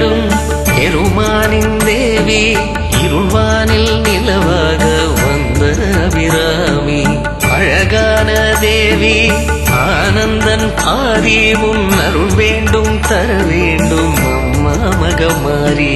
தரும் பெருமானின் தேவி இருள்வானில் நிலவாக வந்த அபிராமி அழகான தேவி ஆனந்தன் பாதி உன் அருள் வேண்டும் தர வேண்டும் அம்மா மகமாரி.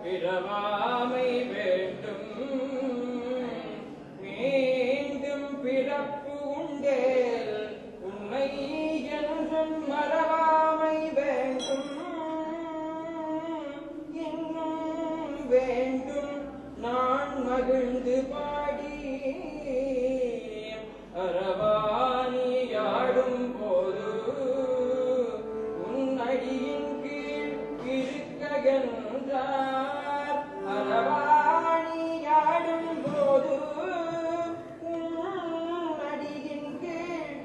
பிறவாமை வேண்டும் மீண்டும் பிறப்பு உண்டேல் உன்னை என்றும் மறவாமை வேண்டும் இன்னும் வேண்டும் நான் மகிழ்ந்து பாடி அரவாணியாடும் போது உன் அடியின் கீழ் இருக்கின்றார் அரவாணியாடும் போது உன் அடியின் கீழ்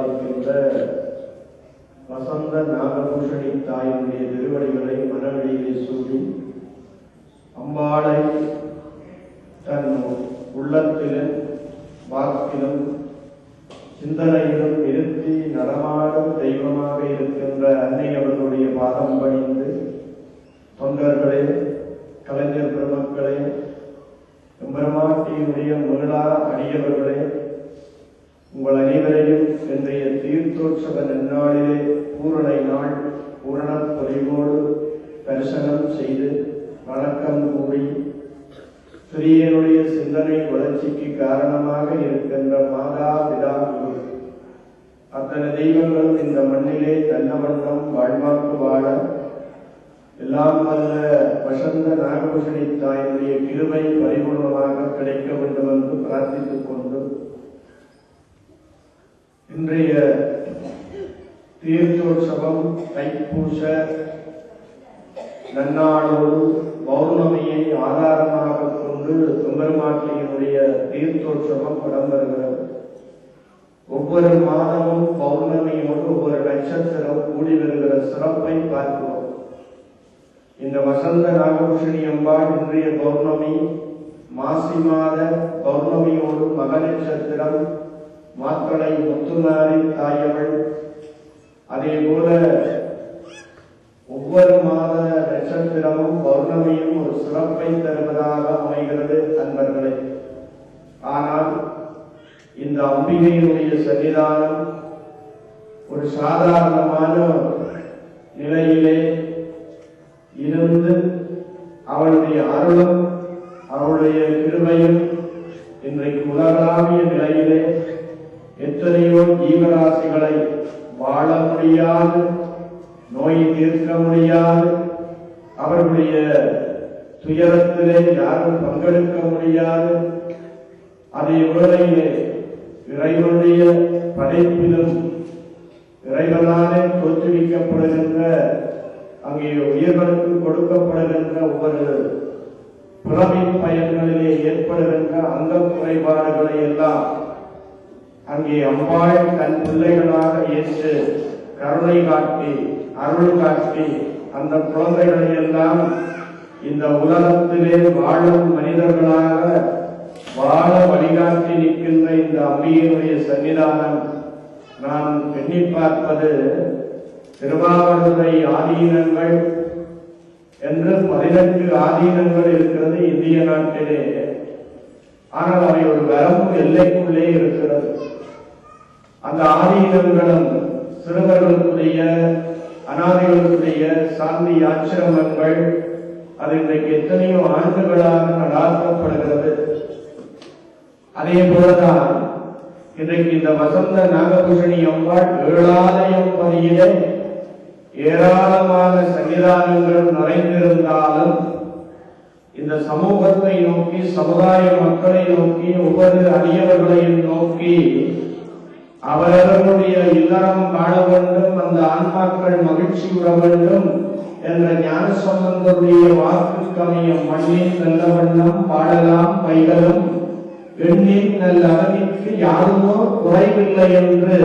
இருக்கின்றார் வசந்த நாகபூஷணி தாயினுடைய திருவடிகளை மனவெளியிலே சூடி அம்பாளை தன் உள்ளத்திலும் வாக்கிலும் சிந்தனையிலும் இருத்தி நடமாடும் தெய்வமாக இருக்கின்ற அன்னை அவர்களுடைய பாதம் பணிந்து தொண்டர்களே, கலைஞர் பெருமக்களே, எம்பெருமாட்டியினுடைய மகளா அடியவர்களே, உங்கள் அனைவரையும் இன்றைய தீர்த்தோற்சவ நன்னாளிலே பூரணை நாள் பூரண பொலிவோடு தரிசனம் செய்து வணக்கம் கூறி சிறியனுடைய சிந்தனை வளர்ச்சிக்கு காரணமாக இருக்கின்ற மாதா பிதா குரு அத்தனை தெய்வங்களும் இந்த மண்ணிலே நல்ல வண்ணம் வாழ்வாக்கு வாழ எல்லாம் வல்ல வசந்த நாகபூஷணி தாயினுடைய கிருபை பரிபூர்ணமாக கிடைக்க வேண்டும் என்று பிரார்த்தித்துக் கொண்டு இன்றைய தீர்த்தோற்சவம் தைப்பூச நன்னாளோடு பௌர்ணமியை ஆதாரமாக கொண்டு எம்பெருமாட்டியினுடைய தீர்த்தோற்சவம் இடம்பெறுகிறது. ஒவ்வொரு மாதமும் பௌர்ணமியோடு ஒவ்வொரு நட்சத்திரம் கூடி வருகிற சிறப்பை பார்க்கிறோம். இந்த வசந்த நாகபூஷணி அம்பாள் இன்றைய பௌர்ணமி மாசி மாத பௌர்ணமியோடு மக நட்சத்திரம் மாத்தளை முத்துமாரி தாயவள், அதே போல ஒவ்வொரு மாத நட்சத்திரமும் பௌர்ணமியும் ஒரு சிறப்பை தருவதாக அமைகிறது அன்பர்களே. ஆனால் இந்த அம்பிகையினுடைய சன்னிதானம் ஒரு சாதாரணமான நிலையிலே இருந்து அவளுடைய அருளும் அவளுடைய கிருபையும் இன்றைக்கு உலகளாவிய நிலையிலே எத்தனையோ ஜீவராசிகளை வாழ முடியாது, நோய் தீர்க்க முடியாது, அவர்களுடைய துயரத்திலே யாரும் பங்கெடுக்க முடியாது. அதே வேளையிலே இறைவனுடைய படைப்பிலும் இறைவனாலே தோற்றுவிக்கப்படுகின்ற அங்கே உயிர்களுக்கு கொடுக்கப்படுகின்ற ஒவ்வொரு புறமை பயன்களிலே ஏற்படுகின்ற அந்த குறைபாடுகளை எல்லாம் அங்கே அம்பாள் தன் பிள்ளைகளாக ஏற்று கருணை காட்டி அருள் காட்டி அந்த குழந்தைகளை எல்லாம் இந்த உலகத்திலே வாழும் மனிதர்களாக வாழ வழிகாட்டி நிற்கின்ற இந்த அம்பியினுடைய சன்னிதானம் நான் எண்ணி பார்ப்பது திருவாவடுதுறை ஆதீனங்கள் என்று 18 ஆதீனங்கள் இருக்கிறது இந்திய நாட்டிலே. ஆனால் அவை ஒரு வரம்பு எல்லைக்குள்ளே இருக்கிறது. அந்த ஆதீனங்களும் சிறுவர்களுடைய அனாதைகளுடைய சாந்தி ஆசிரமங்கள் அது இன்றைக்கு எத்தனையோ ஆண்டுகளாக நடாத்தப்படுகிறது. அதே போலதான் இன்றைக்கு இந்த வசந்த நாகபூஷணி அம்பாள் ஏழாலயம் பதியிலே ஏராளமான சன்னிதானங்கள் நிறைந்திருந்தாலும் இந்த சமூகத்தை நோக்கி சமுதாய மக்களை நோக்கி ஒவ்வொரு அடியவர்களையும் நோக்கி அவரவர்களுடைய இல்லறம் காண வேண்டும், அந்த ஆன்மாக்கள் மகிழ்ச்சி உற வேண்டும் என்ற ஞான சம்பந்தருடைய வாக்குக்கமைய மண்ணின் நல்ல வண்ணம் பாடலாம் பைகளும் எண்ணின் நல்ல அகனிற்கு யாருமோ குறைவில்லை என்று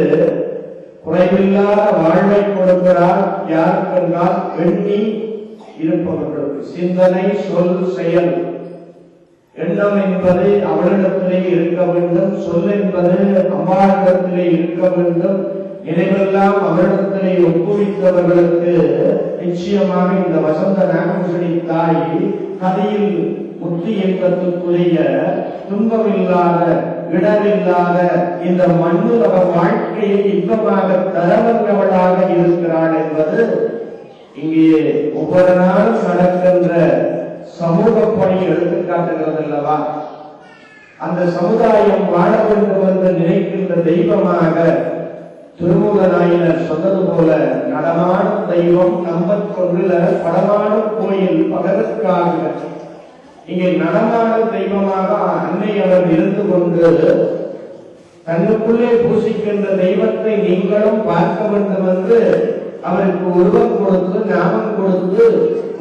குறைவில்லாத வாழ்வை கொடுக்கிறார். யாருக்கென்றால் எண்ணி இருப்பவர்களுக்கு. சிந்தனை சொல் செயல் எண்ணம் என்பது அவளிடத்திலே இருக்க வேண்டும், சொல் என்பது அம்பாளிடத்திலே இருக்க வேண்டும். நினைவெல்லாம் அவரிடத்திலே ஒப்புவித்தவர்களுக்கு நிச்சயமாக இந்த வசந்த நாகபூஷணி தாய் கதையில் முத்தி இன்பத்துக்குரிய துன்பமில்லாத இடமில்லாத இந்த மண்ணுலக வாழ்க்கையை இன்பமாக தரவந்தவளாக இருக்கிறாள் என்பது இங்கே ஒவ்வொரு நாளும் நடக்கின்ற சமூக பணி எடுத்துக்காட்டுகிறது அல்லவா? அந்த சமுதாயம் வாழ வேண்டும் என்று நினைக்கின்ற தெய்வமாக திருமூல நாயனர் சொன்னது போல நடமாடும் தெய்வம் நம்பற்கொண்டுள்ள படமாடும் கோயில் பகலுக்காக இங்கே நடமாடும் தெய்வமாக அன்னை அவர் இருந்து கொண்டு தன்னுக்குள்ளே பூசிக்கின்ற தெய்வத்தை நீங்களும் பார்க்க வேண்டும் என்று அவருக்கு உருவம் கொடுத்து நாமம் கொடுத்து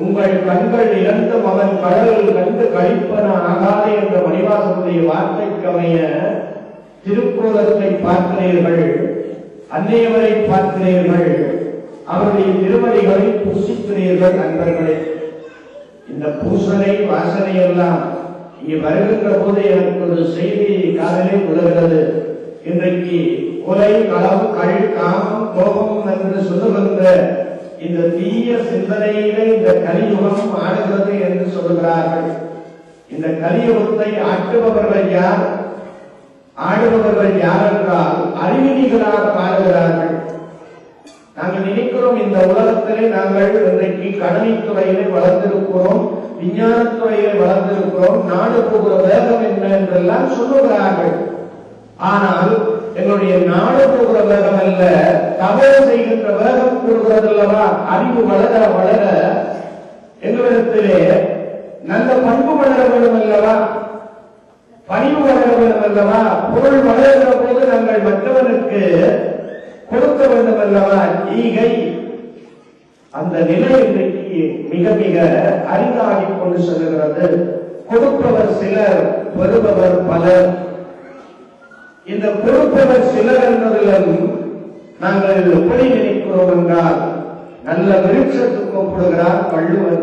உங்கள் கண்கள் இழந்தும் அவன் கடலில் கண்டு கழிப்பன ஆகாது என்ற மணிவாசனுடைய வார்த்தைக்கு அமைய திருக்கோலத்தை பார்க்கிறீர்கள், அன்னையவரை பார்க்கிறீர்கள், அவருடைய திருமணிகளை பூசிக்கிறீர்கள். நண்பர்களே, இந்த பூசனை வாசனை எல்லாம் இங்கே வருகின்ற போது எனக்கு ஒரு செய்தி காதலே விழுகிறது. இன்றைக்கு கொலை, களவு, கள், காமம், கோபம் என்று சொல்லுகின்ற இந்த தீய சிந்தனையிலே இந்த கலியுகம் ஆடுகிறது என்று சொல்லுகிறார்கள். இந்த கலியுகத்தை ஆட்டுபவர்கள் யார்? ஆடுபவர்கள் யார் என்றால் அறிவிலிகளாக ஆடுகிறார்கள். நாங்கள் நினைக்கிறோம் இந்த உலகத்திலே நாங்கள் இன்றைக்கு கணினித்துறையிலே வளர்ந்திருக்கிறோம், விஞ்ஞானத்துறையிலே வளர்ந்திருக்கிறோம், நாடு போகிற வேகம் என்ன என்றெல்லாம் சொல்லுகிறார்கள். ஆனால் எங்களுடைய நாடு போகிற வேகம் அல்ல, தவறு செய்கின்ற வேகம் கூறுகிறது அல்லவா? அறிவு வளர வளர எங்களிடத்திலே நல்ல பண்பு வளர வேண்டும் அல்லவா? பணிவு வளர வேண்டும் அல்லவா? பொருள் வளர்கிற போது நாங்கள் மற்றவனுக்கு கொடுக்க வேண்டும் அல்லவா? ஈகை அந்த நிலை இன்றைக்கு மிக மிக அரிதாகிக் கொண்டு செல்கிறது. கொடுப்பவர் சிலர், பெறுபவர் பலர். இந்த பொறுப்பவர் சிலர் என்பதிலும் நாங்கள் எப்படி நினைக்கிறோம் என்றால் நல்ல விருட்சத்துக்கு ஒப்பிடுகிறார் வள்ளுவர்.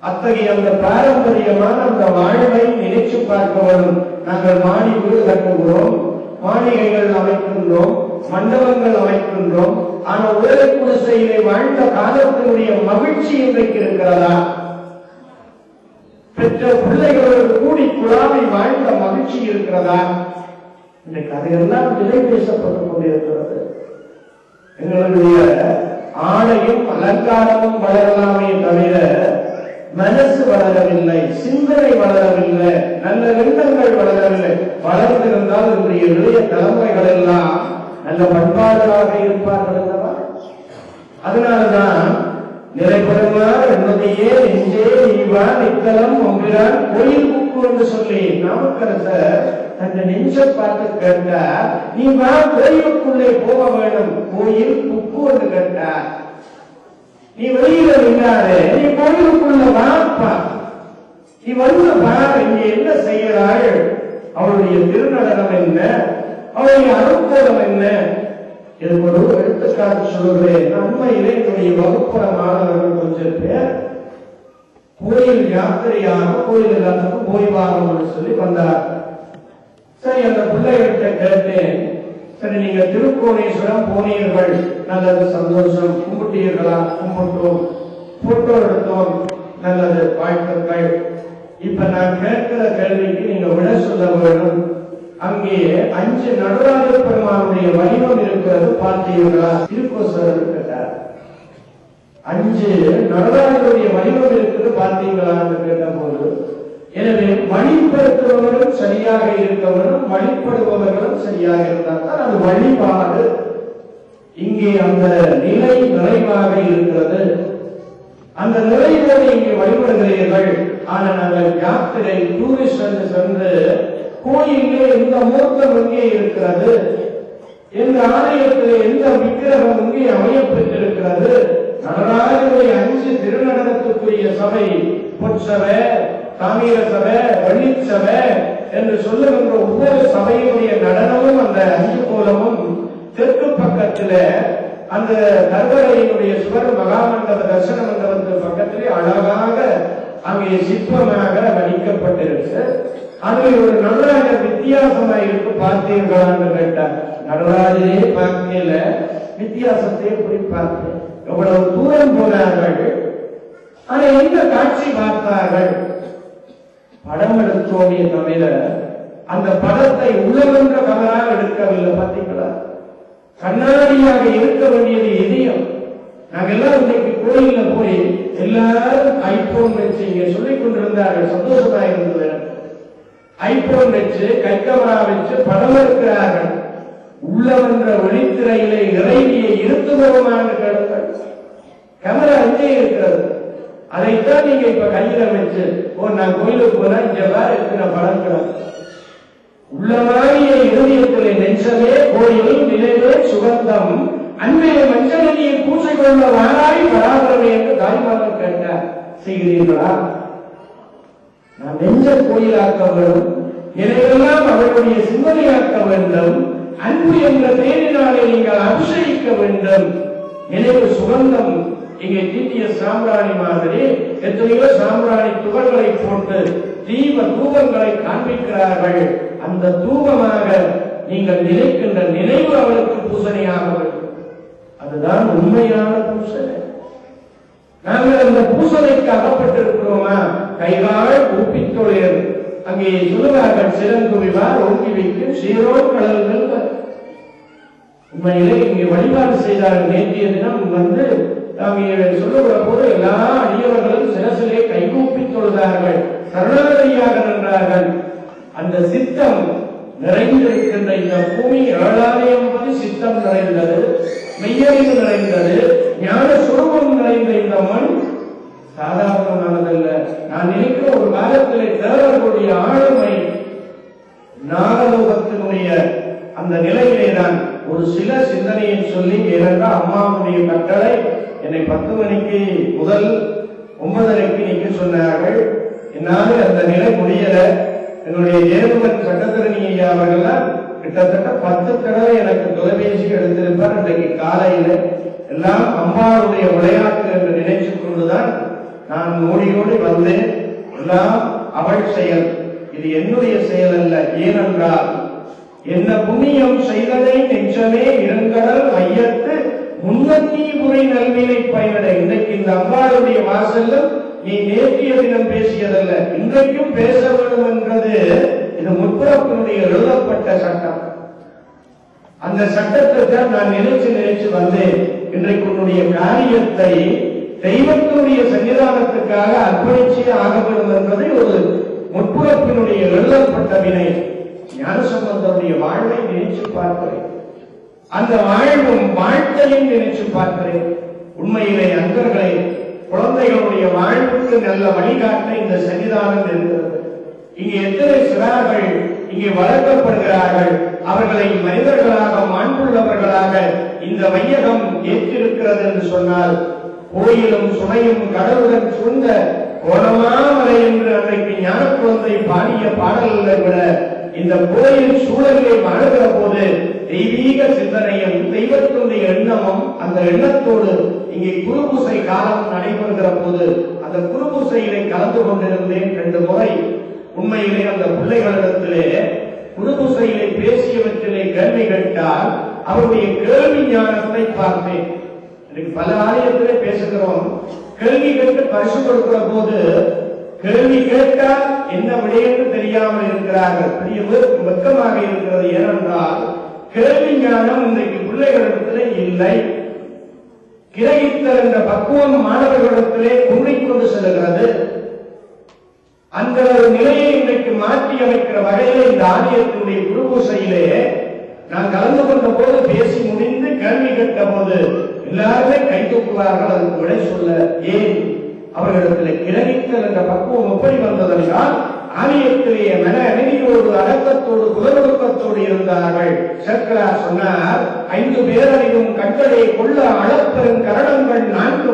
அத்தகைய அந்த பாரம்பரியமான அந்த வாழ்வை நினைச்சு பார்க்க வேண்டும். நாங்கள் மாடி வீடு கட்டுகிறோம், மாளிகைகள் அமைக்கின்றோம், மண்டபங்கள் அமைக்கின்றோம். ஆனா உலக குடிசையிலே வாழ்ந்த காலத்தினுடைய மகிழ்ச்சி இன்றைக்கு இருக்கிறதா? பெற்ற பிள்ளைகளோடு கூடி குழாமை வாழ்ந்த மகிழ்ச்சி இருக்கிறதா? இன்றைக்கு அதையெல்லாம் விலை பேசப்பட்டுக் கொண்டிருக்கிறது. எங்களுடைய ஆடையும் அலங்காரமும் வளரலாமே தவிர மனசு வளரவில்லை, சிந்தனை வளரவில்லை, நல்ல எண்ணங்கள் வளரவில்லை. வளர்ந்திருந்தால் இன்றைய இளைய தலைமுறைகள் எல்லாம் நல்ல பண்பாடுகளாக இருப்பார்கள் அல்லவா? அதனால்தான் நிறைபெறுமாறு என்னுடைய நெஞ்சே நீவா நித்தலம் ஒன்றான் கோயில் புக்கு என்று சொல்லி நாமக்கரசர் தன் நெஞ்சை பார்த்து கேட்டா, நீ வா கோயிலுக்குள்ளே போக வேண்டும், கோயில் புக்கு என்று கேட்டார். நீ வெளியில நின்றாரு, நீ கோயிலுக்குள்ள வாப்பா, நீ வந்து பாரு இங்க என்ன செய்கிறாள், அவளுடைய திருநடனம் என்ன, அவளுடைய அனுகூலம் என்ன. எனக்கு ஒரு எடுத்துக்காட்டு சொல்லுகிறேன். உண்மையிலே என்னுடைய வகுப்புற மாணவர்கள் கொஞ்சம் பேர் கோயில் யாத்திரையாக கோயில் எல்லாத்துக்கும் போய் வாங்கணும்னு சொல்லி வந்தார். சரி, அந்த பிள்ளைகிட்ட கேட்டேன், சரி நீங்க திருக்கோணேஸ்வரம் போனீர்கள், நல்லது, சந்தோஷம். கும்பிட்டீர்களா? கும்பிட்டோம். போட்டோ எடுத்தோம், நல்லது, வாழ்த்துக்கள். இப்ப நான் கேட்கிற கேள்விக்கு நீங்க விட சொல்ல வேண்டும். அங்கே 5 நடராஜ பெருமானுடைய வடிவம் இருக்கிறது, பார்த்தீர்களா? இருக்கோ சார் கேட்டார். 5 நடராஜருடைய வடிவம் இருக்கிறது, பார்த்தீங்களா என்று கேட்ட போது, எனவே வழிபடுத்துபவர்களும் சரியாக இருக்க வேண்டும், வழிபடுபவர்களும் சரியாக இருந்தால் தான் அது வழிபாடு. இங்கே அந்த நிலை நிறைவாக இருக்கிறது. அந்த நிலையோடு இங்கே வழிபடுகிறீர்கள். ஆனா நாங்கள் யாத்திரை டூரிஸ்ட் என்று சென்று கோயிலே எந்த மூர்த்தம் இங்கே இருக்கிறது, எந்த ஆலயத்திலே எந்த விக்கிரகம் இங்கே அமையப்பட்டிருக்கிறது, நடராஜருடைய 5 திருநடனத்துக்குரிய சபை, பொற்சபை, தாமிர சபை, வெள்ளிச்சபை என்று சொல்லுகின்ற ஒவ்வொரு சபையுடைய நடனமும் அந்த 5 கோலமும் தெற்கு பக்கத்தில் அந்த கர்வரையினுடைய சுவர் மகாமண்டப தர்சன மண்டபத்தின் பக்கத்திலே அழகாக அங்கே சிற்பமாக வடிக்கப்பட்டிருக்கு. அதில் ஒரு நடராஜர் வித்தியாசமா இருக்கு, பார்த்தீர்களா என்று கேட்டார். நடராஜரே பார்க்கல, வித்தியாசத்தை எப்படி பார்த்தேன்? எவ்வளவு தூரம் போனார்கள், ஆனா எந்த காட்சி பார்த்தார்கள்? படம் எடுத்தோமே தவிர அந்த படத்தை உள்ளவென்ற கவரால் எடுக்கவில்லை. பார்த்தீங்களா? கண்ணாடியாக இருக்க வேண்டியது இதயம். நாங்க எல்லாம் இன்னைக்கு கோயில்ல போய் எல்லாரும் ஐபோன் வச்சு இங்க சொல்லிக் கொண்டிருந்தார்கள், சந்தோஷமா இருந்தது. ஐபோன் வச்சு கை கமரா வச்சு படம் எடுக்கிறார்கள். உள்ளவென்ற ஒளித்திரையிலே இறைவியை இருத்துபவமான கேளுங்கள். கேமரா அங்கே இருக்கிறது. அதைத்தான் நீங்க இப்ப கையில வச்சு, நான் கோயிலுக்கு போனா இங்க வேற இருக்கிற படங்கள் உள்ளமாகிய இருதயத்திலே நெஞ்சமே கோயில் நிலைவே சுகந்தம் அன்பே மஞ்சளியை பூசை கொள்ள வாராய் பராபரமே என்று தாய்மார்கள் கேட்டார். செய்கிறீர்களா? நான் நெஞ்ச கோயிலாக்க வேண்டும், இதையெல்லாம் அவருடைய சிந்தனையாக்க வேண்டும். அன்பு என்ற தேனினாலே நீங்கள் அபிஷேகிக்க வேண்டும். நினைவு சுகந்தம் இங்கே தீட்டிய சாம்பிராணி மாதிரி எத்தனையோ சாம்பிராணி துகள்களை போட்டு தீப தூபங்களை காண்பிக்கிறார்கள். அந்த தூபமாக நீங்கள் நினைக்கின்ற நினைவு அவளுக்கு பூசணையாக வேண்டும். அதுதான் உண்மையான பூசணை. நாங்கள் அந்த பூசணைக்கு அகப்பட்டிருக்கிறோமா? கைகால் ஊப்பித்தொழில் அங்கே சொல்லுவார்கள், சிறந்துவிவார் ஓங்கி வைக்கும் சீரோ கடல்கள். உண்மையிலே இங்கே வழிபாடு செய்தார்கள். நேற்றைய தினம் வந்து நாங்கள் சொல்லுகிற போது எல்லா அடியவர்களும் சிரசிலே கைகூப்பி தொழுதார்கள், சரணாகதியாக நின்றார்கள். அந்த சித்தம் நிறைந்திருக்கின்ற இந்த பூமி 7,000 சித்தம் நிறைந்தது, மெய்யறிவு நிறைந்தது, ஞான சுரூபம் நிறைந்த இந்த மண் சாதாரணமானதல்ல. நான் நினைக்கிற ஒரு காலத்திலே தேவர்களுடைய ஆளுமை நாகலோகத்தினுடைய அந்த நிலையிலே தான் ஒரு சில சிந்தனையை சொல்லி, ஏனென்றால் அம்மாவுடைய கட்டளை என்னை 10 மணிக்கு முதல் 9:30 நிற்க சொன்னார்கள். என்னால அந்த நிலை முடியல. என்னுடைய ஜெயகுமன் சட்டத்தரணி ஐயா அவர்கள் கிட்டத்தட்ட 10 தடவை எனக்கு தொலைபேசி எடுத்திருப்பார். இன்றைக்கு காலையில எல்லாம் அம்மாவுடைய விளையாட்டு என்று நினைத்துக் கொண்டுதான் நான் ஓடியோடி வந்தேன். எல்லாம் அவள் செயல், இது என்னுடைய செயல் அல்ல. ஏனென்றால் என்ன புண்ணியம் செய்ததை நெஞ்சமே இருங்கடல் ஐயத்து முன்னத்தி முறை நல்வினை பயனட. இன்றைக்கு இந்த அம்பாளுடைய வாசல்ல நீ நேற்றைய தினம் பேசியதல்ல, இன்றைக்கும் பேச வேண்டும் என்றது இது முற்புறத்தினுடைய எழுதப்பட்ட சட்டம். அந்த சட்டத்தை நான் நினைச்சு வந்தேன். இன்றைக்கு உன்னுடைய காரியத்தை தெய்வத்தினுடைய சன்னிதானத்துக்காக அர்ப்பணிச்சே ஆக வேண்டும் என்பதை ஒரு முற்புறத்தினுடைய எழுதப்பட்ட வினை. ஞானசம்பந்தருடைய வாழ்வை நினைச்சு பார்க்கிறேன், அந்த வாழ்வும் வாழ்க்கையும் நினைச்சு பார்க்கிறேன். உண்மையிலே அன்பர்களே, குழந்தைகளுடைய வாழ்வுக்கு நல்ல வழிகாட்ட இந்த சன்னிதானம் இருக்கிறது. இங்கே எத்தனை சிறார்கள் இங்கே வளர்க்கப்படுகிறார்கள், அவர்களை மனிதர்களாக மாண்புள்ளவர்களாக இந்த வையகம் ஏற்றிருக்கிறது என்று சொன்னால், கோயிலும் சுமையும் கடவுளுடன் சூழ்ந்த கோணமாமலை என்று அன்றைக்கு ஞான குழந்தை பாடிய பாடல்களை விட இந்த கோயில் சூழலை வாழ்கிற போது தெய்வீக சிந்தனையும் தெய்வத்தினுடைய எண்ணமும் அந்த எண்ணத்தோடு இங்கே குருபூசை காலம் நடைபெறுகிற போது அந்த குருபூசையிலே கலந்து கொண்டிருந்தேன் 2 முறை. உண்மையிலே அந்த பிள்ளைகளிடத்திலே குருபூசையிலே பேசியவற்றிலே கேள்வி கேட்டால் அவருடைய கேள்வி ஞானத்தை பார்த்தேன். பல ஆலயத்திலே பேசுகிறோம், கேள்வி கேட்டு பரிசு கொடுக்கிற போது கேள்வி கேட்டால் என்ன விடையென்று தெரியாமல் இருக்கிறார்கள். பெரிய வெட்கமாக இருக்கிறது. ஏனென்றால் கேள்வி ஞானம் இன்றைக்கு பிள்ளைகளிடத்திலே இல்லை. கிரகித்தல் என்ற பக்குவம் மாணவர்களிடத்திலே குன்றிக்கொண்டு செல்கிறது. அந்த நிலையை இன்றைக்கு மாற்றி அமைக்கிற வகையில் இந்த ஆலயத்தினுடைய குருபூசையிலே நான் கலந்து கொண்ட போது பேசி முடிந்து கேள்வி கேட்ட போது எல்லாருமே கை தூக்குவார்கள். அதுக்கு விடை சொல்ல ஏன் அவர்களிடத்தில் கிரகித்தல் என்ற பக்குவம் எப்படி வந்ததென்றால், ஆலயத்திலேயே மன அமைதியோடு அடக்கத்தோடு குலநடுக்கத்தோடு இருந்தார்கள். சர்க்கரார் சொன்னார், 5 பேரறிவும் கண்களே கொள்ள அளப்பெரும் கரணங்கள் 4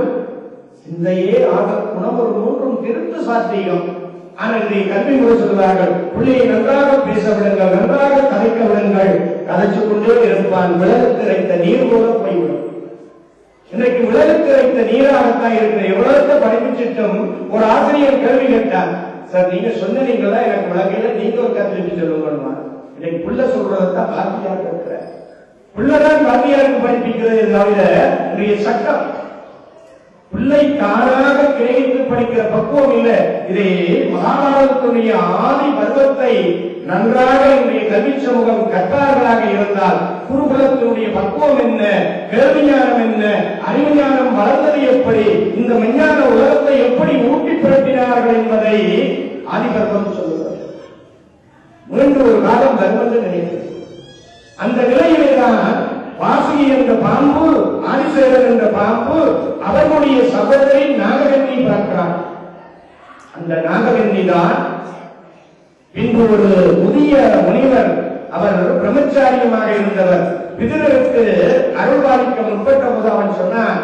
சிந்தையே ஆக குணமொரு 3 திருத்து சாத்தியம். ஆனால் இதை கல்வி முறை சொல்வார்கள், பிள்ளையை நன்றாக பேச விடுங்கள், நன்றாக கதைக்க விடுங்கள், கதைச்சு கொண்டே இருப்பான், விளக்கு இறைத்த நீர் போல போய்விடும். இன்றைக்கு விளக்கு இறைத்த நீராகத்தான் இருக்கிற. எவ்வளவு படிப்பிச்சிட்டும் ஒரு ஆசிரியர் கேள்வி கேட்டார், சார் நீங்க சொன்னீங்களா எனக்கு விளக்கையில நீங்க ஒரு கத்திரிச்சு சொல்லுங்க. இன்னைக்கு புள்ள சொல்றதான் பாத்தியார் கேட்கிற, புள்ளதான் பாத்தியாருக்கு படிப்பிக்கிறது தவிர இன்றைய சட்டம் பிள்ளை தானாக கிரகித்து படிக்கிற பக்குவம் இல்லை. இதை மகாபாரதத்துடைய ஆதி பருவத்தை நன்றாக இன்றைய கல்வி சமூகம் கற்றார்களாக இருந்தால் குருகுலத்தினுடைய பக்குவம் என்ன, கேள்வி ஞானம் என்ன, அறிவு ஞானம் வளர்ந்தது எப்படி, இந்த விஞ்ஞான உலகத்தை எப்படி ஊட்டி பிறப்பினார்கள் என்பதை ஆதிபர்வம் சொல்லுகிறது. மீண்டும் ஒரு காலம் வரும் என்று நினைக்கிறேன். அந்த நிலையில்தான் வாசுகி என்ற பாம்பு, ஆதிசேரன் என்ற பாம்பு அவர்களுடைய சகோதரி நாககன்னி பார்க்கிறார். அந்த நாககன்னி தான் பின்பு ஒரு புதிய முனிவர், அவர் பிரம்மச்சாரியமாக இருந்தவர், விதுரருக்கு அருள்பாலிக்க முற்பட்ட போது அவன் சொன்னான்,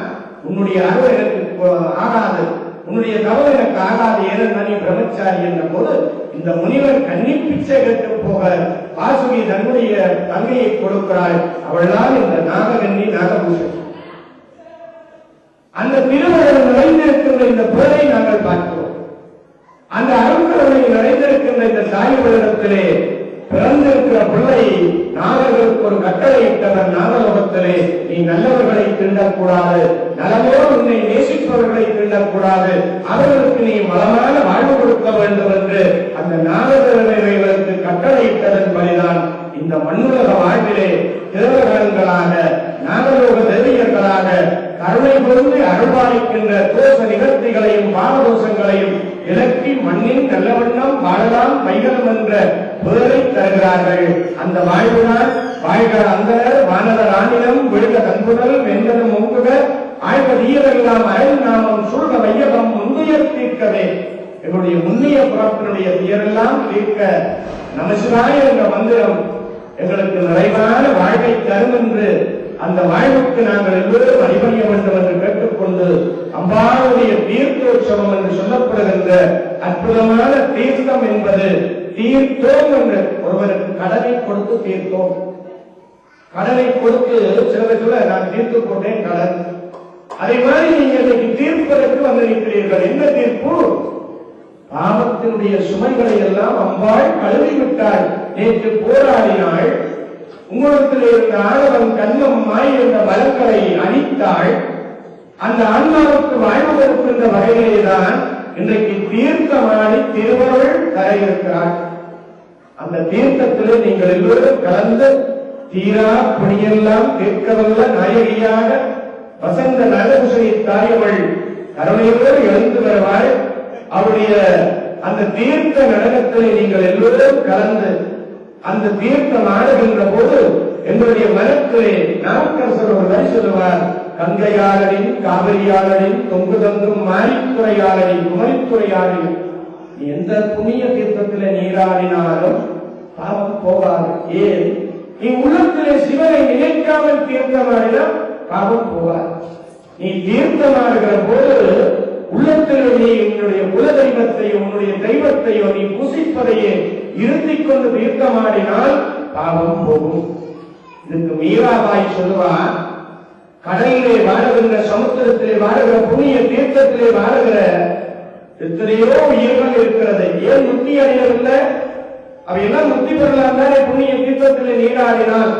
உன்னுடைய அருள் எனக்கு ஆகாது, உன்னுடைய தவறு எனக்கு ஆகாது, ஏன்னா நீ பிரம்மச்சாரி என்ற போது இந்த முனிவர் கன்னி பிச்சை கேட்டு போக வாசுகி தன்னுடைய தங்கையை கொடுக்கிறாள். அவள்தான் இந்த நாககன்னி நாகபூஷன். அந்த திருமணம் நிறைந்திருக்கின்ற இந்த பொருளை நாங்கள் பார்க்கிறோம். அந்த அருட்கருணை நிறைந்திருக்கின்ற இந்த தாய்களிடத்திலே பிறந்திருக்கிற பிள்ளை நாகர்களுக்கு ஒரு கட்டளை இட்டவர் நாகலோகத்திலே, நீ நல்லவர்களை தீண்டக்கூடாது, நலமோடு உன்னை நேசிப்பவர்களை தீண்டக்கூடாது, அவர்களுக்கு நீ வளமான வாழ்வு கொடுக்க வேண்டும் என்று அந்த நாகர்களுக்கு கட்டளை இட்டதன் படிதான் இந்த மண்ணுலக வாழ்விலே தேவகங்களாக நாகலோக தேவியர்களாக கருணை பொருந்தி அருள்பாலிக்கின்ற தோஷ நிகழ்ச்சிகளையும் பாவதோஷங்களையும் இலக்கி மண்ணின் நல்லவண்ணம் வாழலாம் வைகலம் என்ற புதலை தருகிறார்கள். அந்த வாழ்வுதான் வாழ்க அந்தனர் வானவர் ஆணினம் விழுக தன்புதல் வெந்தனம் ஒங்குக ஆழ்க தீயரெல்லாம் அயல் நாமம் சூழ்க வையகம் முன்னுயர் தீர்க்கவே. எங்களுடைய முன்னிய புறத்தினுடைய தீயரெல்லாம் தீர்க்க நமசிவாய என்ற மந்திரம் எங்களுக்கு நிறைவான வாழ்வை தரும் என்று அந்த வாழ்வுக்கு நாங்கள் எல்லோரும் அடிபணிய வேண்டும் என்று கேட்டுக்கொண்டு, அம்பாளுடைய தீர்த்தோற்சவம் என்று சொல்லப்படுகின்ற அற்புதமான தீர்த்தம் என்பது தீர்த்தோம் என்று ஒருவருக்கு கடனை கொடுத்து தீர்த்தோம். கடனை கொடுத்து சிலரை சொல்ல நான் தீர்த்து கொண்டேன் கடன். அதே மாதிரி நீங்க இன்னைக்கு தீர்ப்பதற்கு வந்திருக்கிறீர்கள். என்ன தீர்ப்பு? பாவத்தினுடைய சுமைகளை எல்லாம் அம்பாள் கழுவி விட்டாள். நேற்று போராடினாள், உங்களுக்கு இருந்த ஆணவம் கண்மம் மாய் என்ற பலங்களை அழித்தாள். அந்த ஆன்மாவுக்கு வாழ்வு கொடுக்கின்ற வகையிலேதான் இன்றைக்கு தீர்த்தமாடி திருவருள் தர இருக்கிறார். அந்த தீர்த்தத்திலே நீங்கள் எல்லோரும் கலந்து தீரா பணியெல்லாம் தீர்க்கவல்ல நாயகியாக வசந்த நலபூசணி தாயவள் கருணையோடு எழுந்து வருவாள். அவருடைய அந்த தீர்த்த நடனத்திலே நீங்கள் எல்லோரும் கலந்து அந்த தீர்த்தம் ஆடுகின்ற போது எங்களுடைய மனத்திலே நாவுக்கரசர் ஒரு வரி சொல்லுவார், கங்கையாளரின் காவிரியாளரின் தொங்கு தங்கும் மாரித்துறையாளரின் குமரித்துறையாளரின் நீ எந்த புண்ணிய தீர்த்தத்திலே நீராடினாலும் பாவம் போகாது. ஏன்? நீ உள்ளத்திலே சிவனை நினைக்காமல் தீர்த்தமாடினால் பாவம் போகாது. நீ தீர்த்தமாடுகிற போது உள்ளத்திலே நீ உன்னுடைய குல தெய்வத்தையும் உன்னுடைய தெய்வத்தையோ நீ பூசிப்பதையே இருத்திக் கொண்டு தீர்த்தமாடினால் பாவம் போகும். இதுக்கு மீராபாய் சொல்லுவார், கடலிலே வாழுகின்ற சமுத்திரத்திலே வாழுகிற புண்ணிய தீர்த்தத்திலே வாழுகிற எத்தனையோ உயிர்கள் இருக்கிறது. ஏன் முக்தி அடையவில்லை? அவையெல்லாம் முக்தி பெறலாம் தானே புண்ணிய தீர்த்தத்திலே நீராடினால்.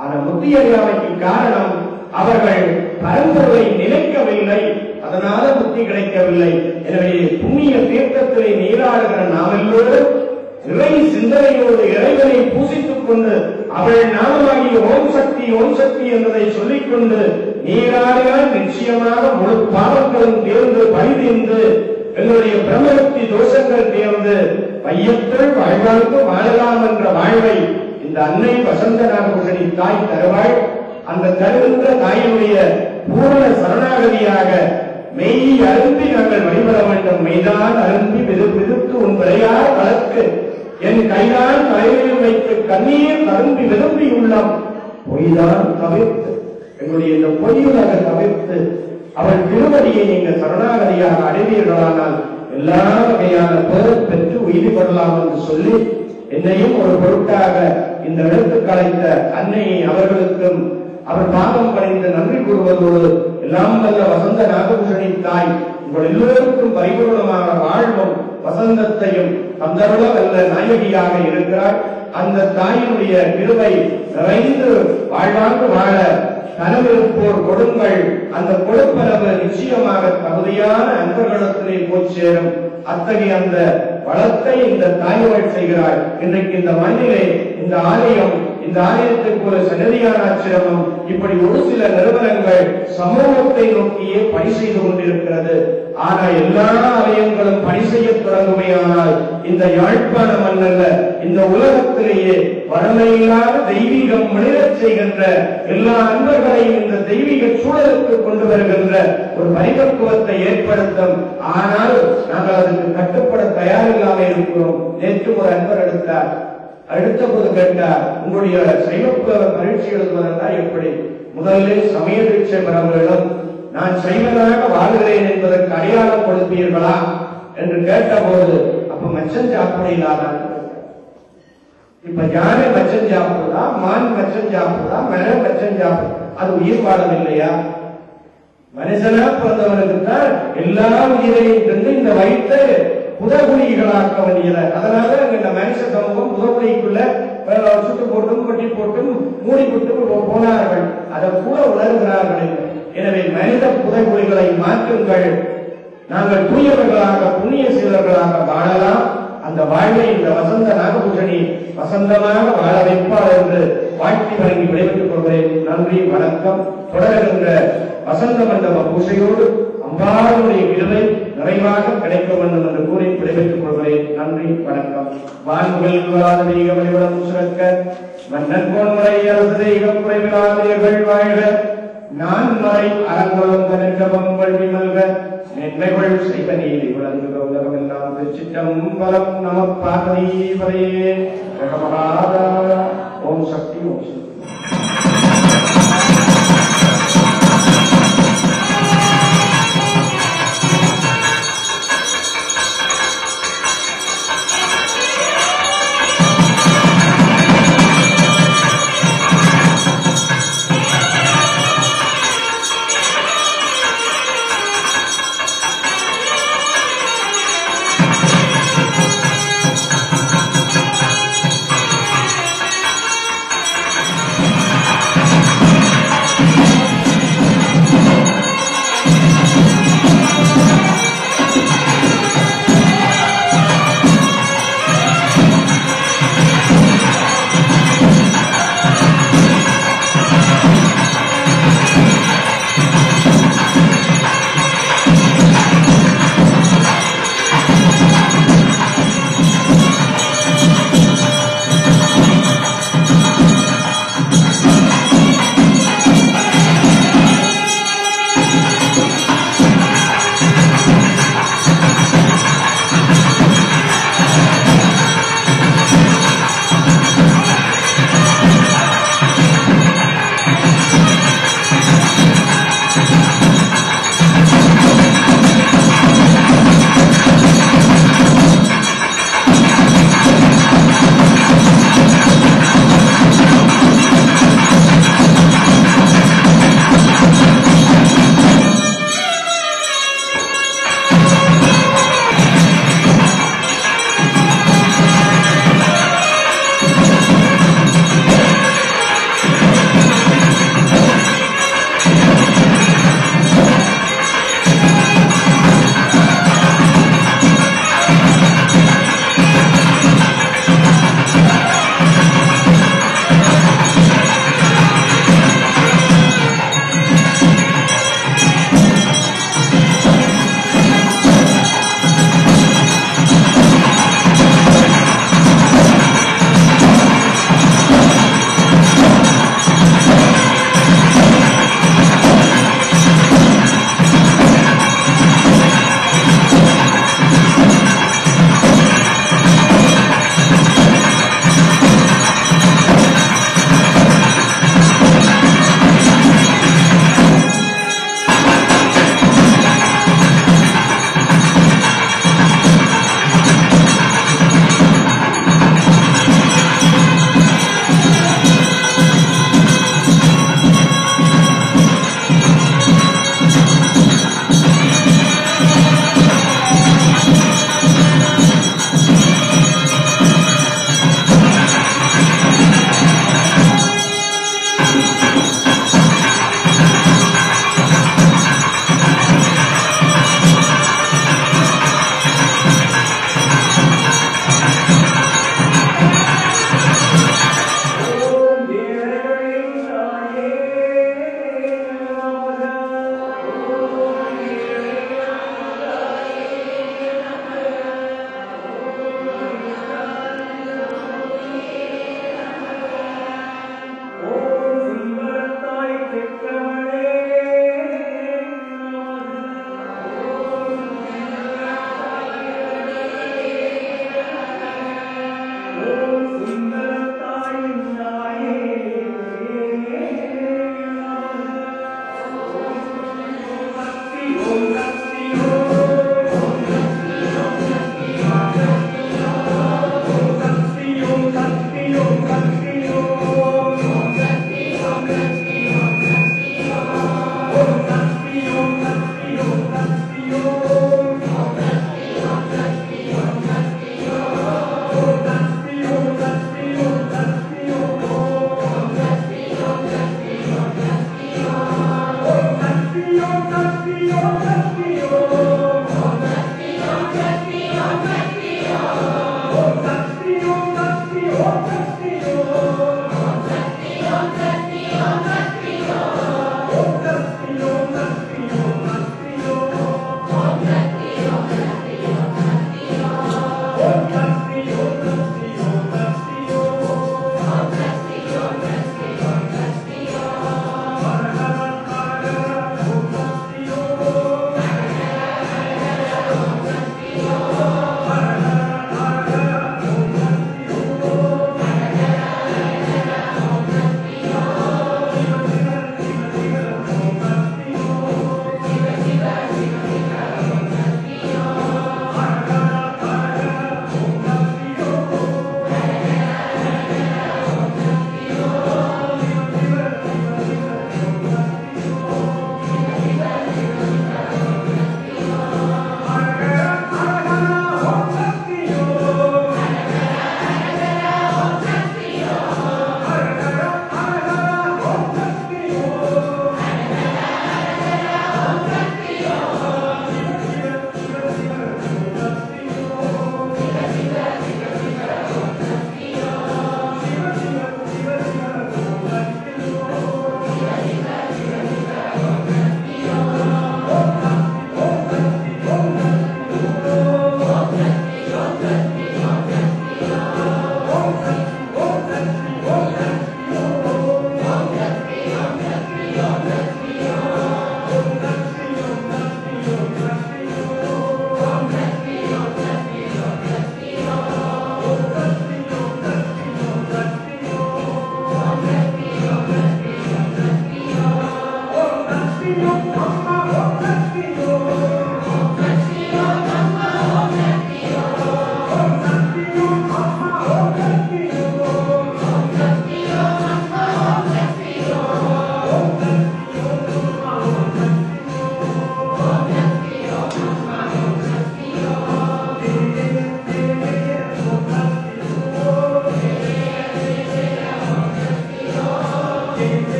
ஆனால் முக்தி அடையாமைக்கு காரணம் அவர்கள் பரம்பொருளை நினைக்கவில்லை, அதனால முக்தி கிடைக்கவில்லை. எனவே புண்ணிய தீர்த்தத்திலே நீராடுகிற நாம் எல்லோரும் இறை சிந்தனையோடு இறைவனை பூசித்துக் கொண்டு அவள் நாமமாகிய ஓம் சக்தி என்பதை சொல்லிக் கொண்டு நீராடினால் நிச்சயமாக முழு பாவங்களும் தேர்ந்து பழிதீர்ந்து எங்களுடைய பிரம்மபக்தி தோஷங்கள் தேர்ந்து பையத்தில் வாழ்வாழ்ந்து வாழலாம் என்ற வாழ்வை இந்த அன்னை வசந்த நாகபூஷணி தாய் தருவாள். அந்த தருகின்ற தாயினுடைய பூர்ண சரணாகதியாக மெய் அருந்தி நாங்கள் வழிபட வேண்டும். மெய்தான் அருந்தி விருத்து உன் விளையார் வளர்க்கு என் கைதான் தலையில் வைத்து கண்ணீர் அருந்தி விரும்பி உள்ளம் பொய்தான் தவிர்த்து எங்களுடைய இந்த பொய்யுலக தவிர்த்து அவள் திருவடியை நீங்கள் சரணாகதியாக அடைவீர்களானால் எல்லா வகையான பேர் பெற்று உயிரிப்படலாம் என்று சொல்லி என்னையும் ஒரு பொருட்டாக இந்த இடத்துக்கு அழைத்த அன்னையை அவர்களுக்கும் அவர் பாதம் படைந்து நன்றி கூறுவதோடு எல்லாம் வல்ல வசந்த நாகபூஷணி தாய் உங்கள் எல்லோருக்கும் பரிபூர்ணமாக வாழ்வும் வசந்தத்தையும் தந்தருள வல்ல நாயகியாக இருக்கிறார். அந்த தாயினுடைய கிருபை நிறைந்து வாழ்வாங்கு வாழ கனவிருப்போர் கொடுங்கள். அந்த கொடுப்பனவு நிச்சயமாக தகுதியான அன்பர்களிடத்திலே போய் சேரும். அத்தகைய அந்த வளத்தை இந்த தாய்வள் செய்கிறாள். இன்றைக்கு இந்த மண்ணிலே இந்த ஆலயம், இந்த ஆலயத்திற்கு ஒரு சன்னதியான ஆசிரமம், இப்படி ஒரு சில நிறுவனங்கள் சமூகத்தை நோக்கியே பணி செய்து கொண்டிருக்கிறது. ஆனால் எல்லா ஆலயங்களும் பணி செய்ய தொடங்குமையானால் இந்த யாழ்ப்பாண மன்னல்ல இந்த உலகத்திலேயே வறுமையில்லாத தெய்வீகம் மனிதச் செய்கின்ற எல்லா அன்பர்களையும் இந்த தெய்வீக சூழலுக்கு கொண்டு வருகின்ற ஒரு பரிபக்குவத்தை ஏற்படுத்தும். ஆனால் நாங்கள் அதற்கு கட்டுப்பட தயாரில்லாமல் இருக்கிறோம். நேற்று ஒரு அன்பர் எடுத்தார். அடுத்த போது கேட்டார், உங்களுடைய சைவப்புல பரீட்சை எழுதுவதெல்லாம் எப்படி? முதலில் சமய தீட்சை பெறவர்களிடம் நான் சைவனாக வாழ்கிறேன் என்பதற்கு அடையாளம் கொடுப்பீர்களா என்று கேட்டபோது, அப்ப மச்சம் சாப்பிடலாதான். இப்ப யானை மச்சம் சாப்பிடுதா, மான் மச்சம் சாப்பிடுதா, மரம் மச்சம் சாப்பிடுதா? அது உயிர் வாழம் இல்லையா? மனுஷனா பிறந்தவனுக்கு தான் எல்லா உயிரையும் தந்து இந்த வயிற்றை புதகுழிகளாக்க வேண்டியது. அதனால இந்த மனுஷ சமூகம் புதகுழிக்குள்ள சுட்டு போட்டும் கொட்டி போட்டும் மூடிவிட்டு போனார்கள். அதை கூட உணர்கிறார்கள். எனவே மனித புதைகுழிகளை மாற்றுங்கள். நாங்கள் தூயவர்களாக புண்ணிய சீலர்களாக வாழலாம். அந்த வாழ்வை இந்த வசந்த நாகபூஷணி வசந்தமாக வாழ வைப்பார் என்று வாழ்த்தி வழங்கி விடைபெற்றுக் கொள்கிறேன். நன்றி, வணக்கம். தொடர்கின்ற வசந்த மண்டப பூசையோடு அம்பாளுடைய விருதை நிறைவாக கிடைக்க வேண்டும் என்று கூறி விடைபெற்றுக் கொள்கிறேன். நன்றி, வணக்கம். வான்கள் வராதீக வழிபடம் சுரக்க மன்னன் போன்முறை அரசு தெய்வம் குறைவிலாதீர்கள் வாழ்க. நான் மறை அரங்கலம் தனக்கவம் வல்வி மல்க. நன்மைகள் செய்த நீதி விளங்குக உலகமெல்லாம். திருச்சிற்றம்பலம். நம பார்வதீபதையே. ஓம் சக்தி. ஓம் சக்தி.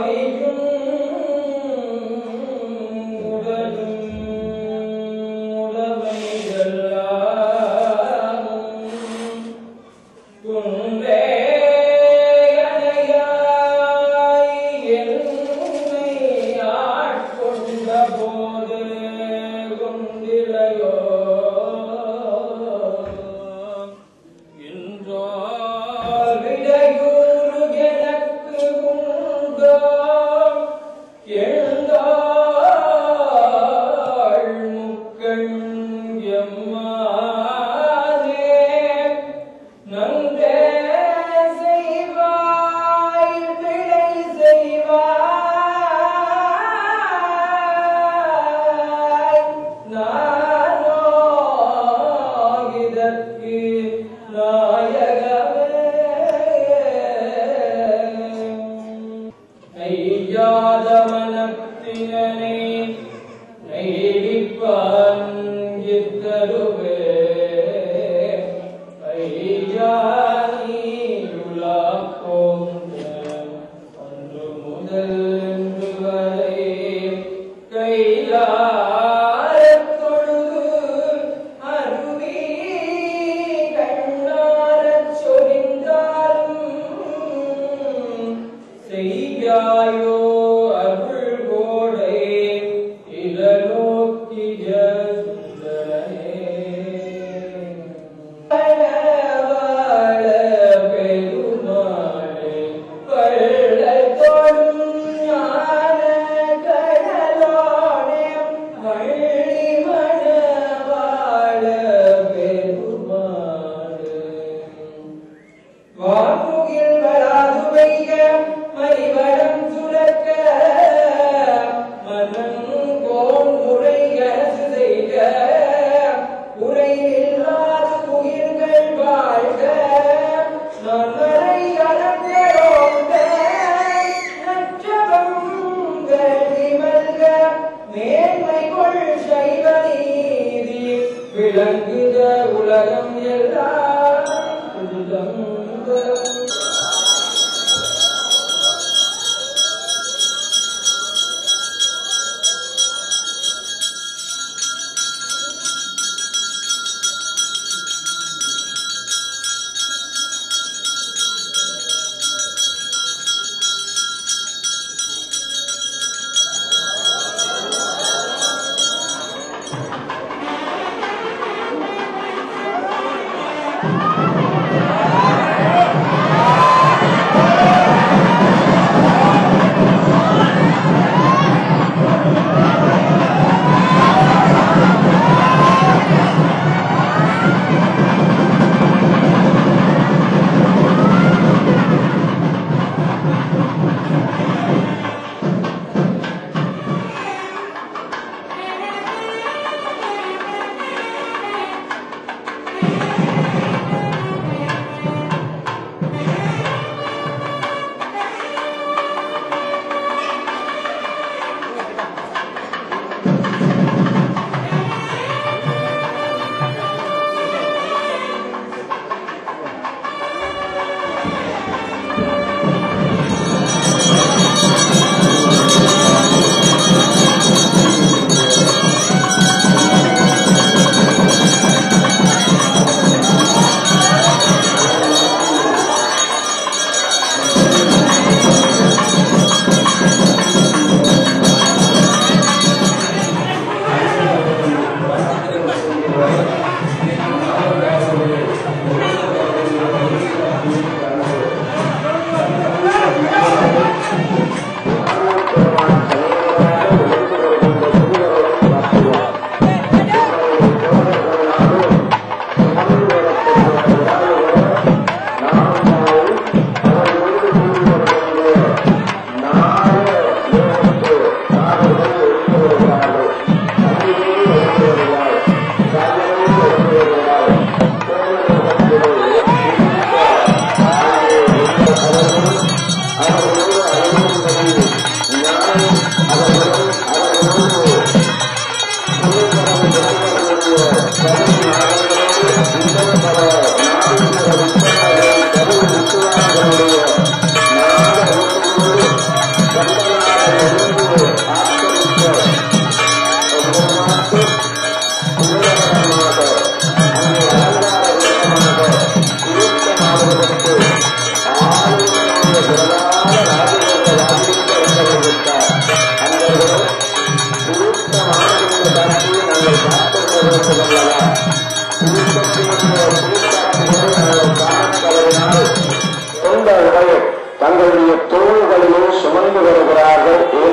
Thank you.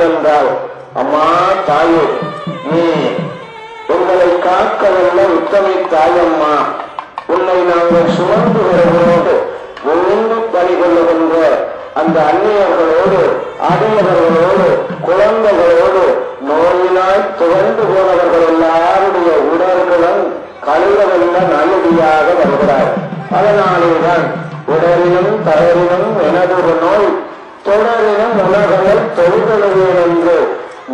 என்றால், அம்மா தாயே, நீ உங்களை காக்க வல்ல உத்தமி தாயம்மா, உன்னை நாங்கள் சுமந்து வருகிறோடு ஒழுங்கு பணி கொள்ளுகின்ற அந்த அந்நியர்களோடு அடியவர்களோடு குழந்தைகளோடு நோயினாய் துவண்டு போனவர்கள் எல்லாருடைய உடல்களும் கழுவவல்ல நல்லடியாக வருகிறார். அதனாலேதான் உடலிலும் தளரிலும் எனதொரு நோய் தொடரிலும் உலகளை தொழுதழுவேன் என்று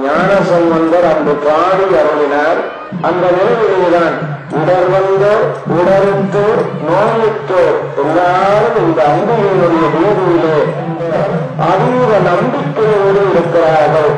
ஞான சம்பந்தர் அன்று பாடி அருளினார். அந்த நிலையிலேதான் உடல் வந்தோர் உடலுத்தோர் நோயுற்றோர் எல்லாரும் இந்த அம்பிகையினுடைய வீதியிலே அதீத நம்பிக்கையோடு இருக்கிறார்கள்.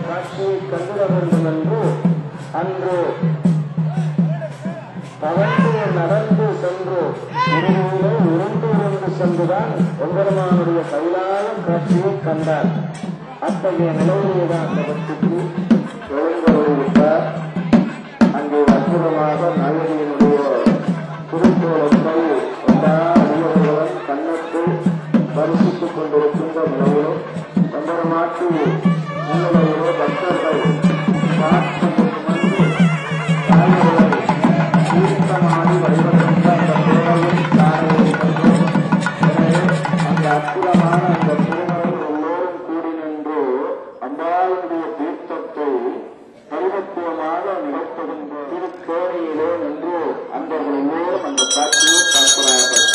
காட்சியை கண்டிட வேண்டும் என்று அன்று தவறு நடந்து சென்று இறுதியிலே உருண்டு சென்றுதான் எம்பெருமானுடைய கைலாயம் காட்சியை கண்டார். அத்தகைய நிலையிலேதான் அந்த பக்திக்கு எழுந்தருளிவிட்டார். அங்கே அற்புதமாக நாயகியினுடைய திருக்கோலத்தை எல்லா அடியவர்களும் கண்ணத்தில் பரிசித்துக் கொண்டிருக்கின்ற நிலையிலும் எம்பெருமாட்டு முன்னிலையிலே பக்தர்கள் தீர்த்தமாடி வழிபடுகின்ற அந்த திருமையை காணவிருக்கின்றோம். எனவே அந்த அற்புதமான அந்த திருமையில் எல்லோரும் கூடி நின்று அம்பாளுடைய தீர்த்தத்தை பரிவத்துவமாக நிகழ்த்துகின்ற திருக்கோரையிலே நின்று அன்பர்கள் எல்லோரும் அந்த காட்சியை பார்க்கிறார்கள்.